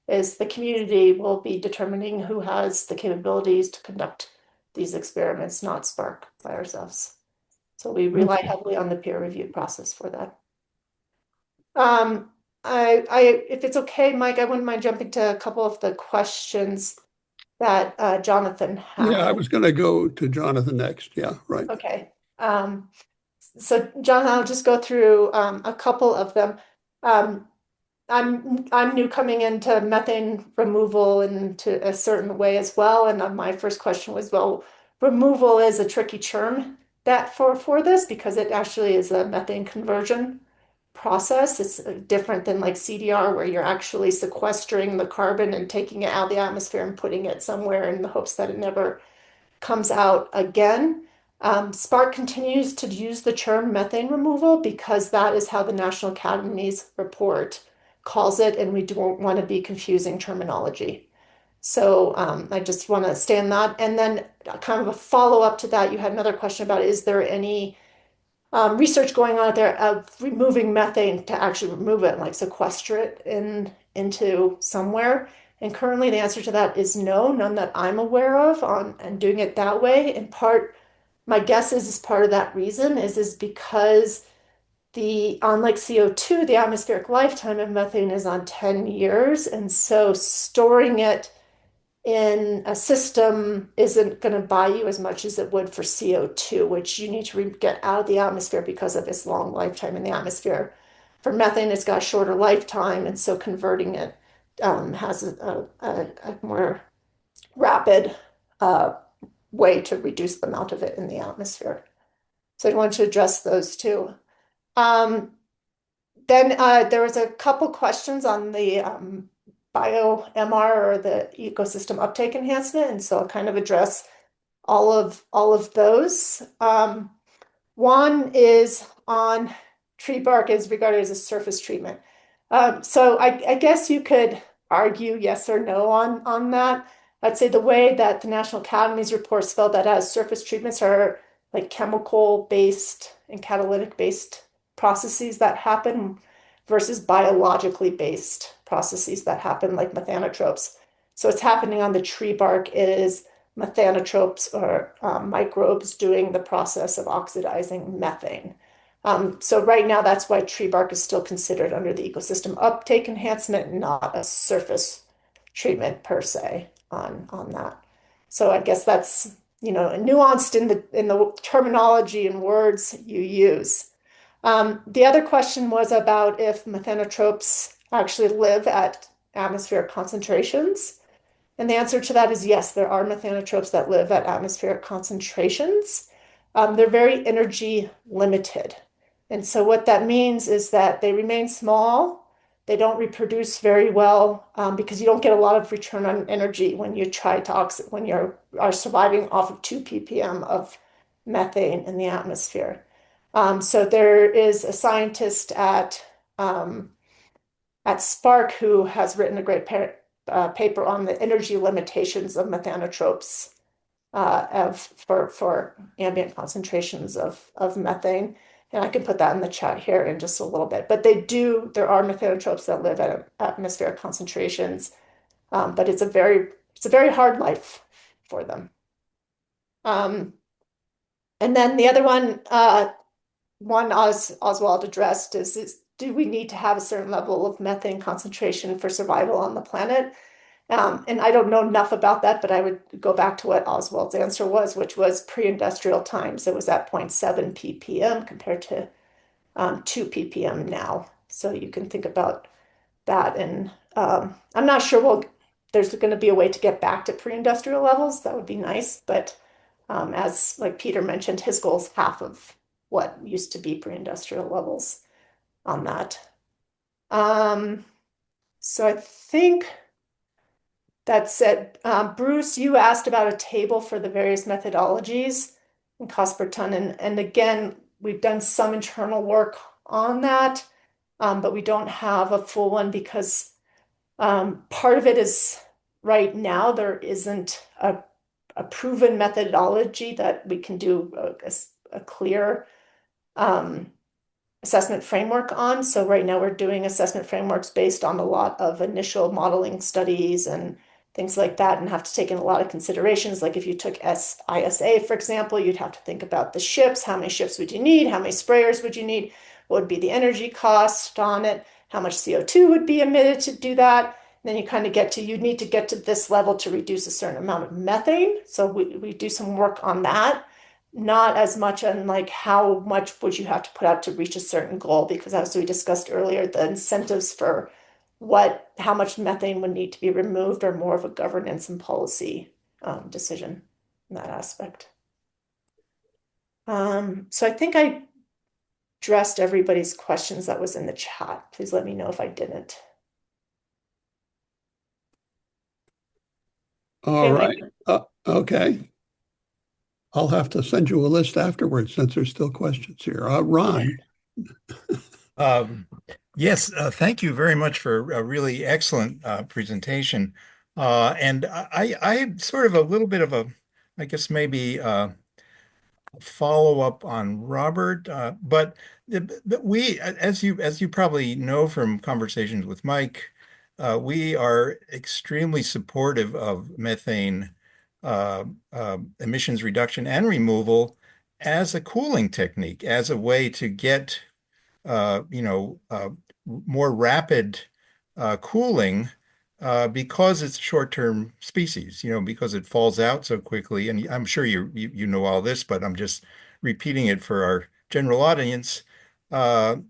Is the community will be determining who has the capabilities to conduct these experiments, not Spark by ourselves. So we rely heavily on the peer review process for that. If it's okay, Mike, I wouldn't mind jumping to a couple of the questions that Jonathan had.
Yeah, I was going to go to Jonathan next. Yeah, right.
Okay. So Jonathan, I'll just go through a couple of them. I'm new coming into methane removal into a certain way as well. And my first question was, well, removal is a tricky term that for this, because it actually is a methane conversion process. It's different than like CDR, where you're actually sequestering the carbon and taking it out of the atmosphere and putting it somewhere in the hopes that it never comes out again. Spark continues to use the term methane removal because that is how the National Academy's report calls it, and we don't want to be confusing terminology. So I just want to stay on that. And then kind of a follow-up to that, you had another question about, is there any research going on out there of removing methane to actually remove it, like sequester it into somewhere? And currently the answer to that is no, none that I'm aware of and doing it that way. In part, my guess is part of that reason is because unlike CO2, the atmospheric lifetime of methane is on 10 years. And so storing it in a system isn't going to buy you as much as it would for CO2, which you need to get out of the atmosphere because of its long lifetime in the atmosphere. For methane, it's got a shorter lifetime, and so converting it has a more rapid way to reduce the amount of it in the atmosphere. So I want to address those two. Then there was a couple questions on the bio-MR, or the ecosystem uptake enhancement, and so I'll kind of address all of those. One is on tree bark is regarded as a surface treatment. So I guess you could argue yes or no on that. I'd say the way that the National Academy's reports felt that as surface treatments are like chemical-based and catalytic-based processes that happen versus biologically based processes that happen like methanotropes. So what's happening on the tree bark is methanotropes or microbes doing the process of oxidizing methane. So right now, that's why tree bark is still considered under the ecosystem uptake enhancement, not a surface treatment per se on that. So I guess that's, nuanced in the terminology and words you use. The other question was about if methanotropes actually live at atmospheric concentrations. And the answer to that is yes, there are methanotropes that live at atmospheric concentrations. They're very energy limited. And so what that means is that they remain small. They don't reproduce very well because you don't get a lot of return on energy when you try to when you are surviving off of 2 ppm of methane in the atmosphere. So there is a scientist at Spark who has written a great paper on the energy limitations of methanotropes for ambient concentrations of methane. And I can put that in the chat here in just a little bit. But there are methanotropes that live at atmospheric concentrations, but it's a very hard life for them. And then the other one, Oswald addressed is do we need to have a certain level of methane concentration for survival on the planet? And I don't know enough about that, but I would go back to what Oswald's answer was, which was pre-industrial times. It was at 0.7 ppm compared to 2 ppm now. So you can think about that. And I'm not sure there's going to be a way to get back to pre-industrial levels. That would be nice. But as like Peter mentioned, his goal is half of what used to be pre-industrial levels on that. So I think that's it. Bruce, you asked about a table for the various methodologies and cost per ton. And again, we've done some internal work on that, but we don't have a full one because part of it is right now there isn't a proven methodology that we can do a clear assessment framework on. So right now we're doing assessment frameworks based on a lot of initial modeling studies and things like that, and have to take in a lot of considerations. Like if you took ISA, for example, you'd have to think about the ships. How many ships would you need? How many sprayers would you need? What would be the energy cost on it? How much CO2 would be emitted to do that? And then you kind of you need to get to this level to reduce a certain amount of methane. So we do some work on that. Not as much on like how much would you have to put out to reach a certain goal, because as we discussed earlier, the incentives for how much methane would need to be removed are more of a governance and policy decision in that aspect. So I think I addressed everybody's questions that was in the chat. Please let me know if I didn't.
All right. Okay. I'll have to send you a list afterwards since there's still questions here. Ron.
Yes, thank you very much for a really excellent presentation. And I sort of a little bit of I guess maybe follow up on Robert, but we, as you probably know from conversations with Mike, we are extremely supportive of methane emissions reduction and removal as a cooling technique, as a way to get more rapid cooling because it's a short-term species, because it falls out so quickly. And I'm sure you know all this, but I'm just repeating it for our general audience. Because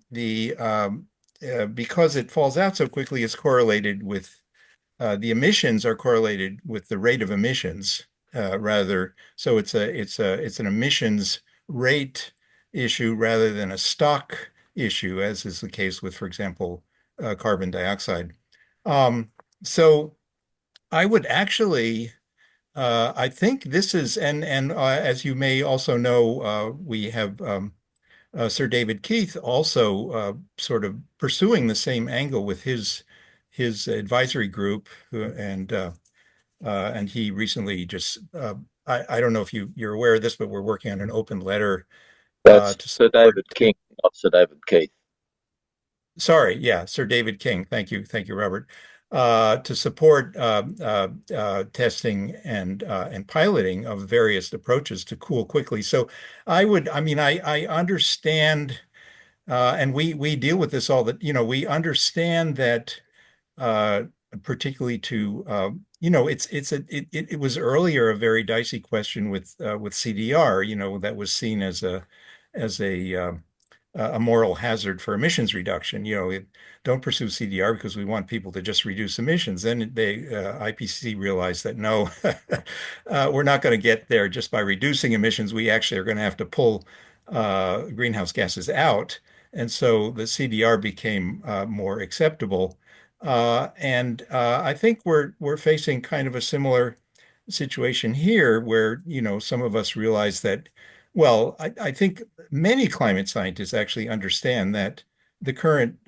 it falls out so quickly, it's correlated with the emissions are correlated with the rate of emissions rather. So it's an emissions rate issue rather than a stock issue, as is the case with, for example, carbon dioxide. So I would actually, I think this is, and as you may also know, we have Sir David Keith also sort of pursuing the same angle with his advisory group, and he recently just I don't know if you're aware of this, but we're working on an open letter
That's Sir David King, not Sir David Keith.
Sorry, yeah, Sir David King. Thank you, Robert. To support testing and piloting of various approaches to cool quickly. So I mean, I understand, and we deal with this all that, we understand that uh, particularly to it was earlier a very dicey question with CDR, that was seen as a moral hazard for emissions reduction. Don't pursue CDR because we want people to just reduce emissions. Then IPCC realized that no, we're not going to get there just by reducing emissions. We actually are going to have to pull greenhouse gases out. And so the CDR became more acceptable. And I think we're facing kind of a similar situation here where, some of us realize that, well, I think many climate scientists actually understand that the current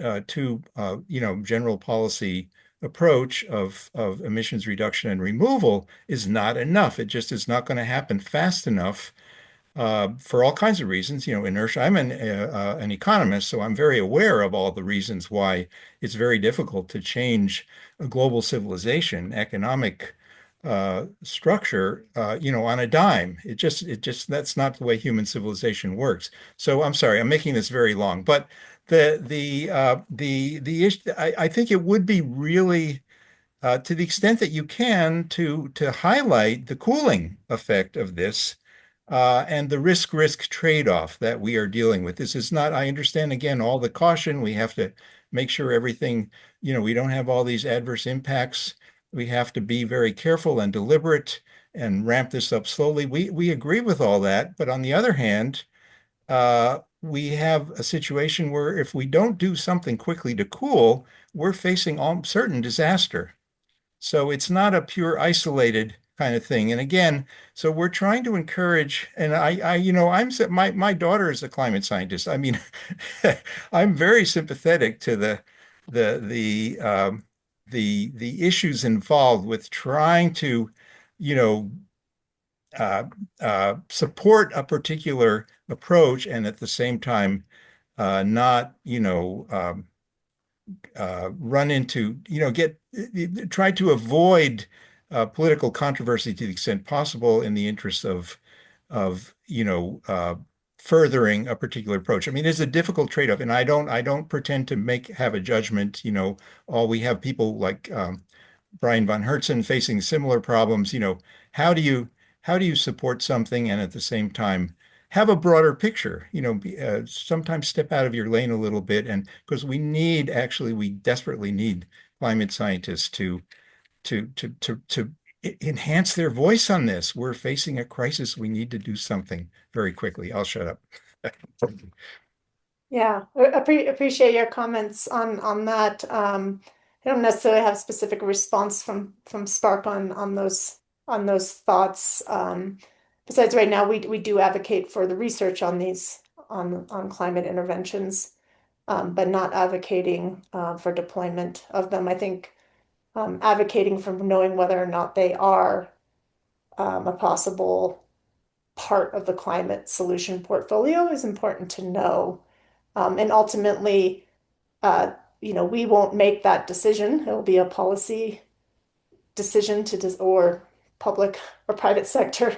general policy approach of emissions reduction and removal is not enough. It just is not going to happen fast enough for all kinds of reasons, inertia. I'm an economist, so I'm very aware of all the reasons why it's very difficult to change a global civilization, economic structure, on a dime. That's not the way human civilization works. So I'm sorry, I'm making this very long, but the issue, I think it would be really to the extent that you can to highlight the cooling effect of this and the risk trade-off that we are dealing with. This is not, I understand again, all the caution. We have to make sure everything, we don't have all these adverse impacts. We have to be very careful and deliberate and ramp this up slowly. We agree with all that. But on the other hand, we have a situation where if we don't do something quickly to cool, we're facing all certain disaster. So it's not a pure isolated kind of thing. And again, so we're trying to encourage, and my daughter is a climate scientist. I mean, I'm very sympathetic to the issues involved with trying to, you know, support a particular approach and at the same time not, run into, try to avoid political controversy to the extent possible in the interest of furthering a particular approach. I mean, it's a difficult trade-off, and I don't pretend to have a judgment. All we have people like Brian von Hertzen facing similar problems. How do you support something and at the same time have a broader picture? Sometimes step out of your lane a little bit, and because we desperately need climate scientists to enhance their voice on this. We're facing a crisis. We need to do something very quickly. I'll shut up.
Yeah, appreciate your comments on that. I don't necessarily have a specific response from Spark on those thoughts. Besides, right now we do advocate for the research on these on climate interventions, but not advocating for deployment of them. I think advocating for knowing whether or not they are a possible part of the climate solution portfolio is important to know. And ultimately, we won't make that decision. It'll be a policy decision or public or private sector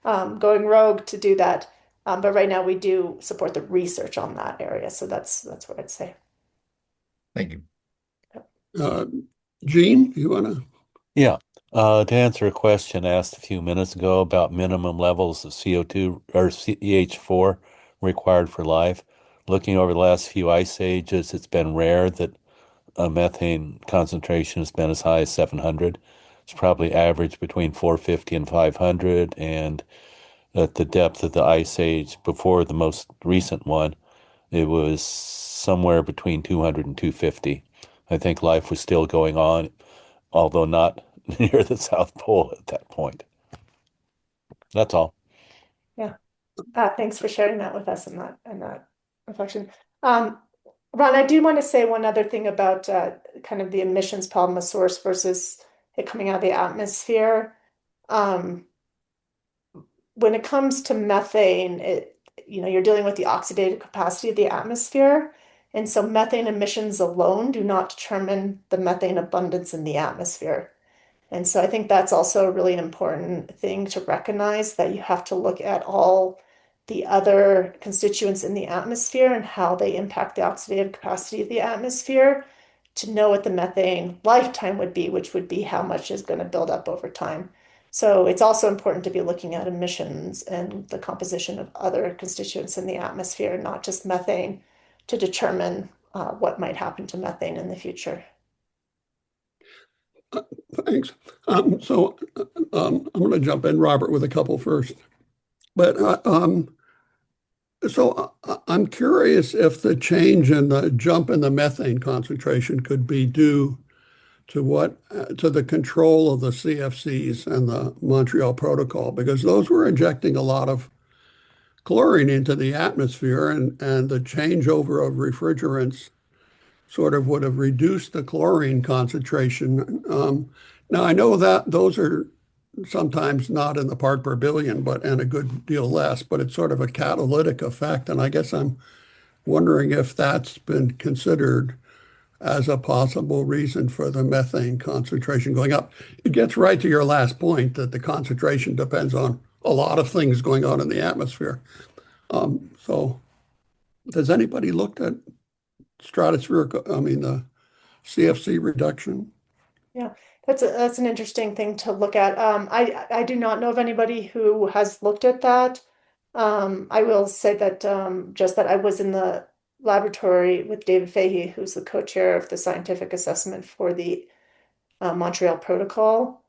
going rogue to do that. But right now, we do support the research on that area. So that's what I'd say.
Thank you.
Gene, you want to?
Yeah. To answer a question asked a few minutes ago about minimum levels of CO2 or CH4 required for life, looking over the last few ice ages, it's been rare that a methane concentration has been as high as 700. It's probably averaged between 450 and 500, and at the depth of the ice age before the most recent one, it was somewhere between 200 and 250. I think life was still going on, although not near the South Pole at that point. That's all.
Yeah. Thanks for sharing that with us and that reflection. Ron, I do want to say one other thing about kind of the emissions problem of source versus it coming out of the atmosphere. When it comes to methane, you're dealing with the oxidative capacity of the atmosphere. And so methane emissions alone do not determine the methane abundance in the atmosphere. And so I think that's also a really important thing to recognize, that you have to look at all the other constituents in the atmosphere and how they impact the oxidative capacity of the atmosphere to know what the methane lifetime would be, which would be how much is going to build up over time. So it's also important to be looking at emissions and the composition of other constituents in the atmosphere, not just methane, to determine what might happen to methane in the future.
Thanks. I'm going to jump in, Robert, with a couple first. But I'm curious if the change in the jump in the methane concentration could be due to the control of the CFCs and the Montreal Protocol, because those were injecting a lot of chlorine into the atmosphere, and the changeover of refrigerants sort of would have reduced the chlorine concentration. Now I know that those are sometimes not in the part per billion, and a good deal less, but it's sort of a catalytic effect. And I guess I'm wondering if that's been considered as a possible reason for the methane concentration going up. It gets right to your last point that the concentration depends on a lot of things going on in the atmosphere. So has anybody looked at the CFC reduction?
Yeah, that's an interesting thing to look at. I do not know of anybody who has looked at that. I will say that just that I was in the laboratory with David Fahey, who's the co-chair of the scientific assessment for the Montreal Protocol.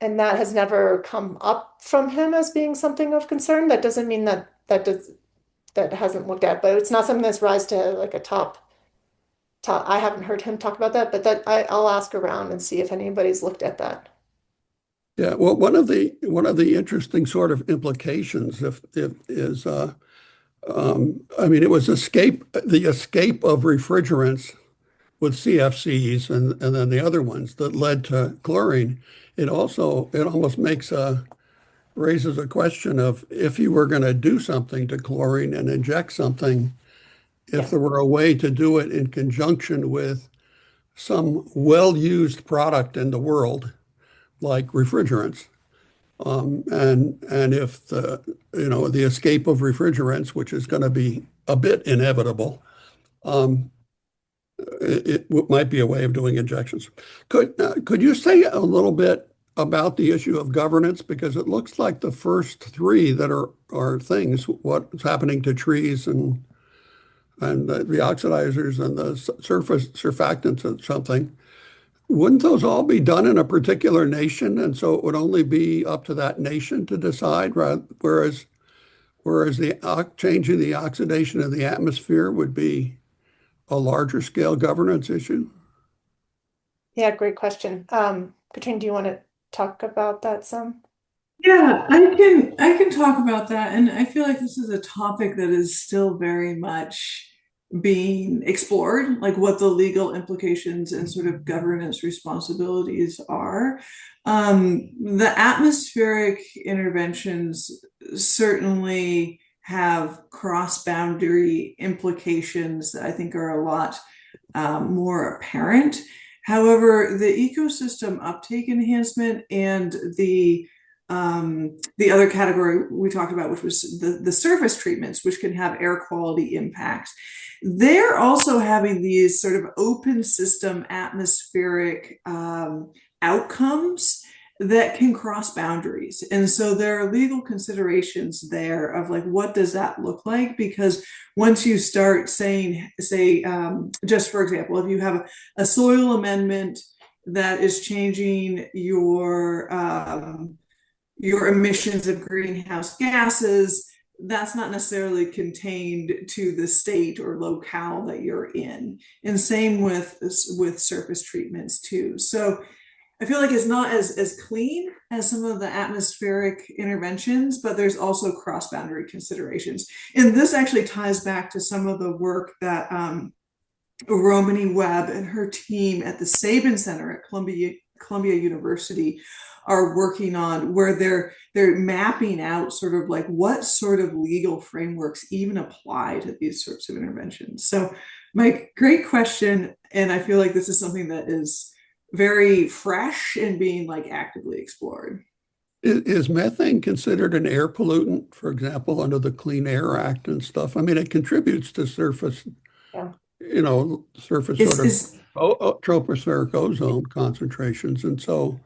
And that has never come up from him as being something of concern. That doesn't mean that hasn't looked at, but it's not something that's rise to like a top. I haven't heard him talk about that, but I'll ask around and see if anybody's looked at that.
Yeah, well, one of the interesting sort of implications is it was the escape of refrigerants with CFCs and then the other ones that led to chlorine. It almost raises a question of, if you were going to do something to chlorine and inject something, if there were a way to do it in conjunction with some well-used product in the world, like refrigerants, and if the escape of refrigerants, which is going to be a bit inevitable, it might be a way of doing injections. Could you say a little bit about the issue of governance? Because it looks like the first three that are things, what's happening to trees and the oxidizers and the surface surfactants and something, wouldn't those all be done in a particular nation? And so it would only be up to that nation to decide, whereas changing the oxidation of the atmosphere would be a larger scale governance issue?
Yeah, great question. Katrine, do you want to talk about that some?
Yeah, I can talk about that. And I feel like this is a topic that is still very much being explored, like what the legal implications and sort of governance responsibilities are. The atmospheric interventions certainly have cross-boundary implications that I think are a lot more apparent. However, the ecosystem uptake enhancement and the other category we talked about, which was the surface treatments, which can have air quality impacts, they're also having these sort of open system atmospheric outcomes that can cross boundaries. And so there are legal considerations there of like, what does that look like? Because once you start saying, just for example, if you have a soil amendment that is changing your emissions of greenhouse gases, that's not necessarily contained to the state or locale that you're in. And same with surface treatments too. So I feel like it's not as clean as some of the atmospheric interventions, but there's also cross-boundary considerations. And this actually ties back to some of the work that Romany Webb and her team at the Sabin Center at Columbia University are working on, where they're mapping out sort of like what sort of legal frameworks even apply to these sorts of interventions. So, Mike, great question, and I feel like this is something that is very fresh and being like actively explored.
Is methane considered an air pollutant, for example, under the Clean Air Act and stuff? I mean, it contributes to surface,
Yeah.
surface
Is
sort of
is
tropospheric ozone concentrations. And so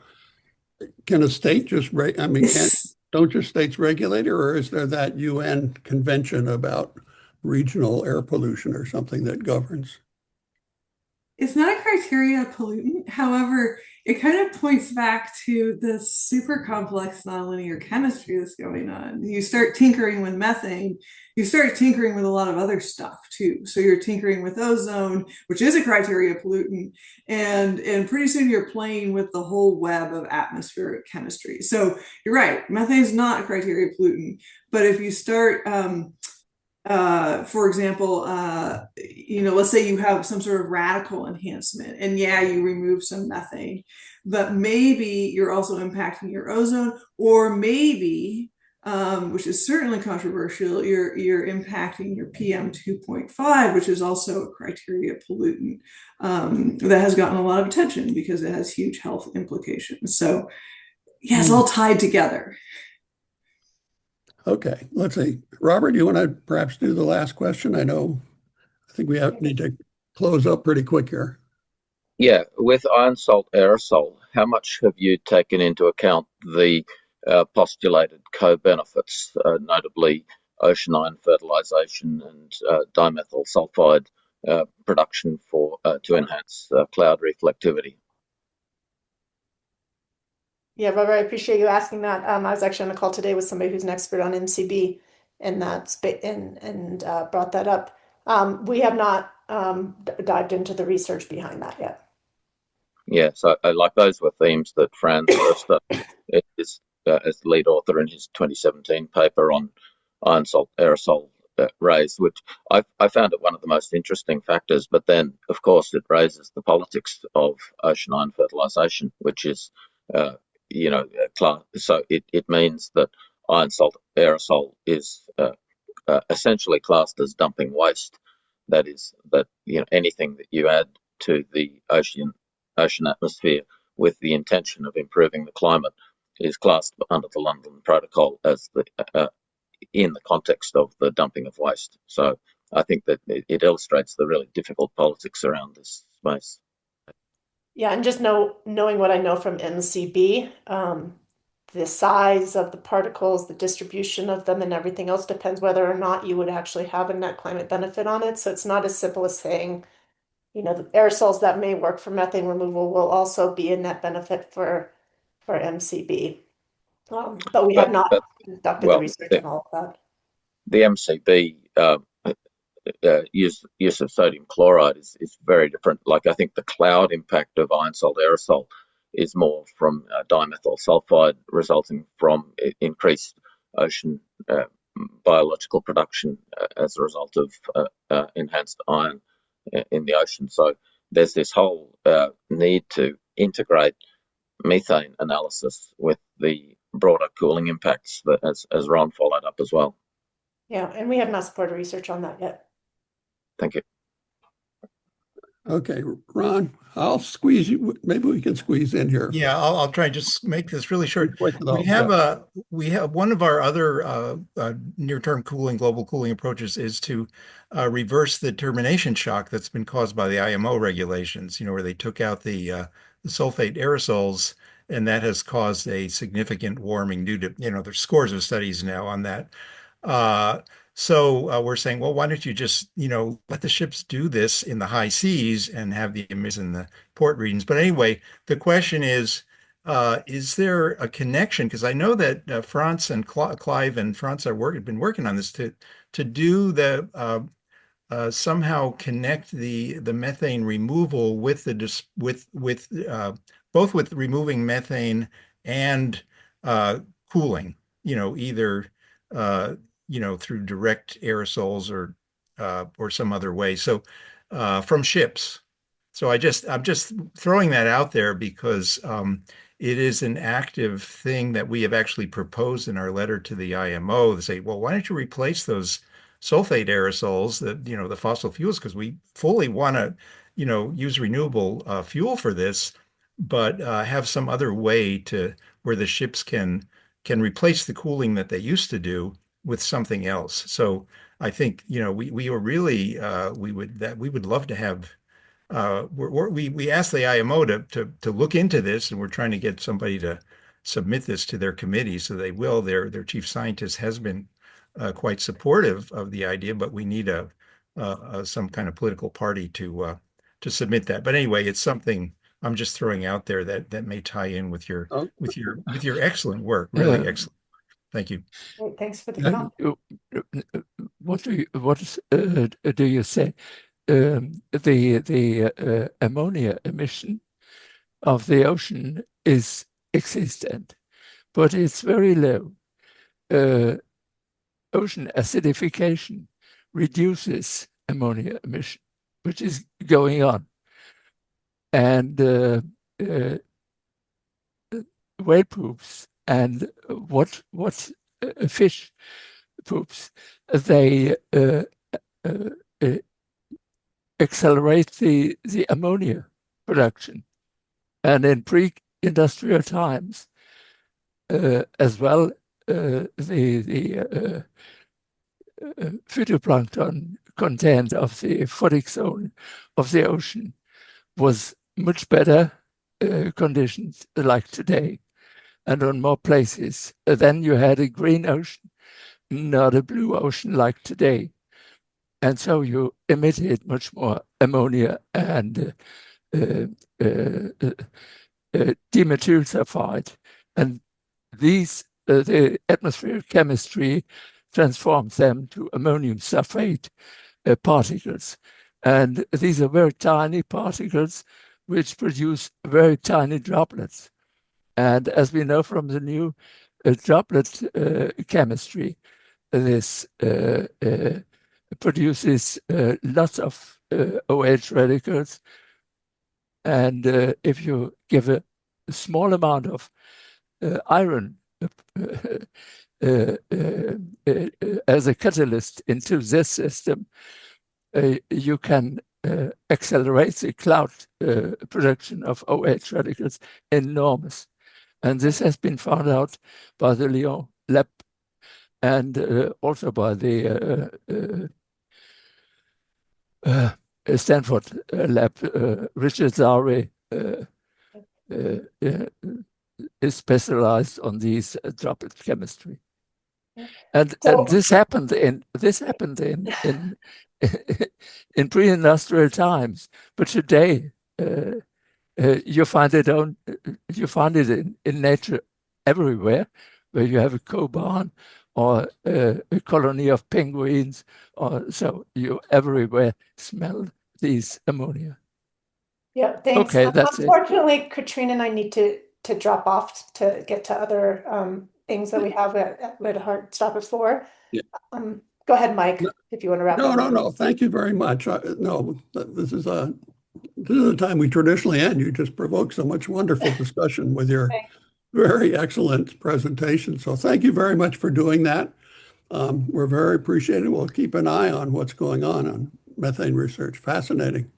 can a state just, I mean,
is
don't just states regulate it, or is there that UN convention about regional air pollution or something that governs?
It's not a criteria pollutant. However, it kind of points back to this super complex nonlinear chemistry that's going on. You start tinkering with methane, you start tinkering with a lot of other stuff too. So you're tinkering with ozone, which is a criteria pollutant, and pretty soon you're playing with the whole web of atmospheric chemistry. So you're right, methane is not a criteria pollutant, but if you start for example, let's say you have some sort of radical enhancement, and yeah, you remove some methane, but maybe you're also impacting your ozone, or maybe, which is certainly controversial, you're impacting your PM 2.5, which is also a criteria pollutant that has gotten a lot of attention because it has huge health implications. So, yeah, it's all tied together.
Okay, let's see. Robert, do you want to perhaps do the last question? I think we need to close up pretty quick here.
Yeah, with iron salt aerosol, how much have you taken into account the postulated co-benefits, notably ocean iron fertilization and dimethyl sulfide production to enhance cloud reflectivity?
Yeah, Robert, I appreciate you asking that. I was actually on a call today with somebody who's an expert on MCB and brought that up. We have not dived into the research behind that yet.
Yeah, so like those were themes that Franz Oester is as the lead author in his 2017 paper on iron salt aerosol raised, which I found it one of the most interesting factors. But then, of course, it raises the politics of ocean iron fertilization, which is so it means that iron salt aerosol is essentially classed as dumping waste. That is, anything that you add to the ocean atmosphere with the intention of improving the climate is classed under the London Protocol as in the context of the dumping of waste. So I think that it illustrates the really difficult politics around this space.
Yeah, and just knowing what I know from MCB, the size of the particles, the distribution of them, and everything else depends whether or not you would actually have a net climate benefit on it. So it's not as simple as saying, the aerosols that may work for methane removal will also be a net benefit for MCB. But we have not conducted the research on all of that.
The MCB use of sodium chloride is very different. Like, I think the cloud impact of iron salt aerosol is more from dimethyl sulfide resulting from increased ocean biological production as a result of enhanced iron in the ocean. So there's this whole need to integrate methane analysis with the broader cooling impacts that as Ron followed up as well.
Yeah, and we have not supported research on that yet.
Thank you.
Okay, Ron, I'll squeeze you. Maybe we can squeeze in here.
Yeah, I'll try and just make this really short.
We
have one of our other near-term global cooling approaches is to reverse the termination shock that's been caused by the IMO regulations. Where they took out the sulfate aerosols, and that has caused a significant warming due to there's scores of studies now on that. So we're saying, well, why don't you just, let the ships do this in the high seas and have the emissions in the port regions? But anyway, the question is there a connection? Because I know that France and Clive and France have been working on this to do the somehow connect the methane removal with both with removing methane and cooling. Either through direct aerosols or some other way. So from ships. So I'm just throwing that out there because it is an active thing that we have actually proposed in our letter to the IMO to say, well, why don't you replace those sulfate aerosols that, the fossil fuels, because we fully want to, use renewable fuel for this, but have some other way to where the ships can replace the cooling that they used to do with something else. So I think, we were really we would love to have we asked the IMO to look into this, and we're trying to get somebody to submit this to their committee, so they will. Their chief scientist has been quite supportive of the idea, but we need some kind of political party to submit that. But anyway, it's something I'm just throwing out there that may tie in with your
Oh,
excellent work. Really excellent. Thank you.
Great, thanks for the
And
comment.
what do you say? The ammonia emission of the ocean is existent, but it's very low. Ocean acidification reduces ammonia emission, which is going on. And whale poops and what fish poops, they accelerate the ammonia production. And in pre-industrial times, as well, the phytoplankton content of the photic zone of the ocean was much better conditions like today, and on more places. Then you had a green ocean, not a blue ocean like today. And so you emitted much more ammonia and dimethyl sulfide. And these, the atmospheric chemistry transforms them to ammonium sulfate particles. And these are very tiny particles which produce very tiny droplets. And as we know from the new droplet chemistry, this produces lots of OH radicals. And if you give a small amount of iron as a catalyst into this system, you can accelerate the cloud production of OH radicals enormous. And this has been found out by the Lyon lab and also by the Stanford lab. Richard Zari is specialized on these droplet chemistry. And this happened in in pre-industrial times, but today you find it in nature everywhere, where you have a co-barn or a colony of penguins, or so you everywhere smell these ammonia.
Yeah, thanks.
Okay, that's
Unfortunately, Katrina and I need to drop off to get to other things that we have at hard stop at 4.
Yeah.
Go ahead, Mike, if you want to wrap up.
No. Thank you very much. No, this is the time we traditionally end. You just provoke so much wonderful discussion with your very excellent presentation. So thank you very much for doing that. We're very appreciative. We'll keep an eye on what's going on methane research. Fascinating.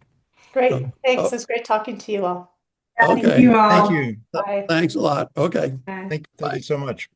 Great. Thanks. It's great talking to you all.
Okay.
Thank you all.
Thank you.
Bye.
Thanks a lot. Okay.
Thank you so much.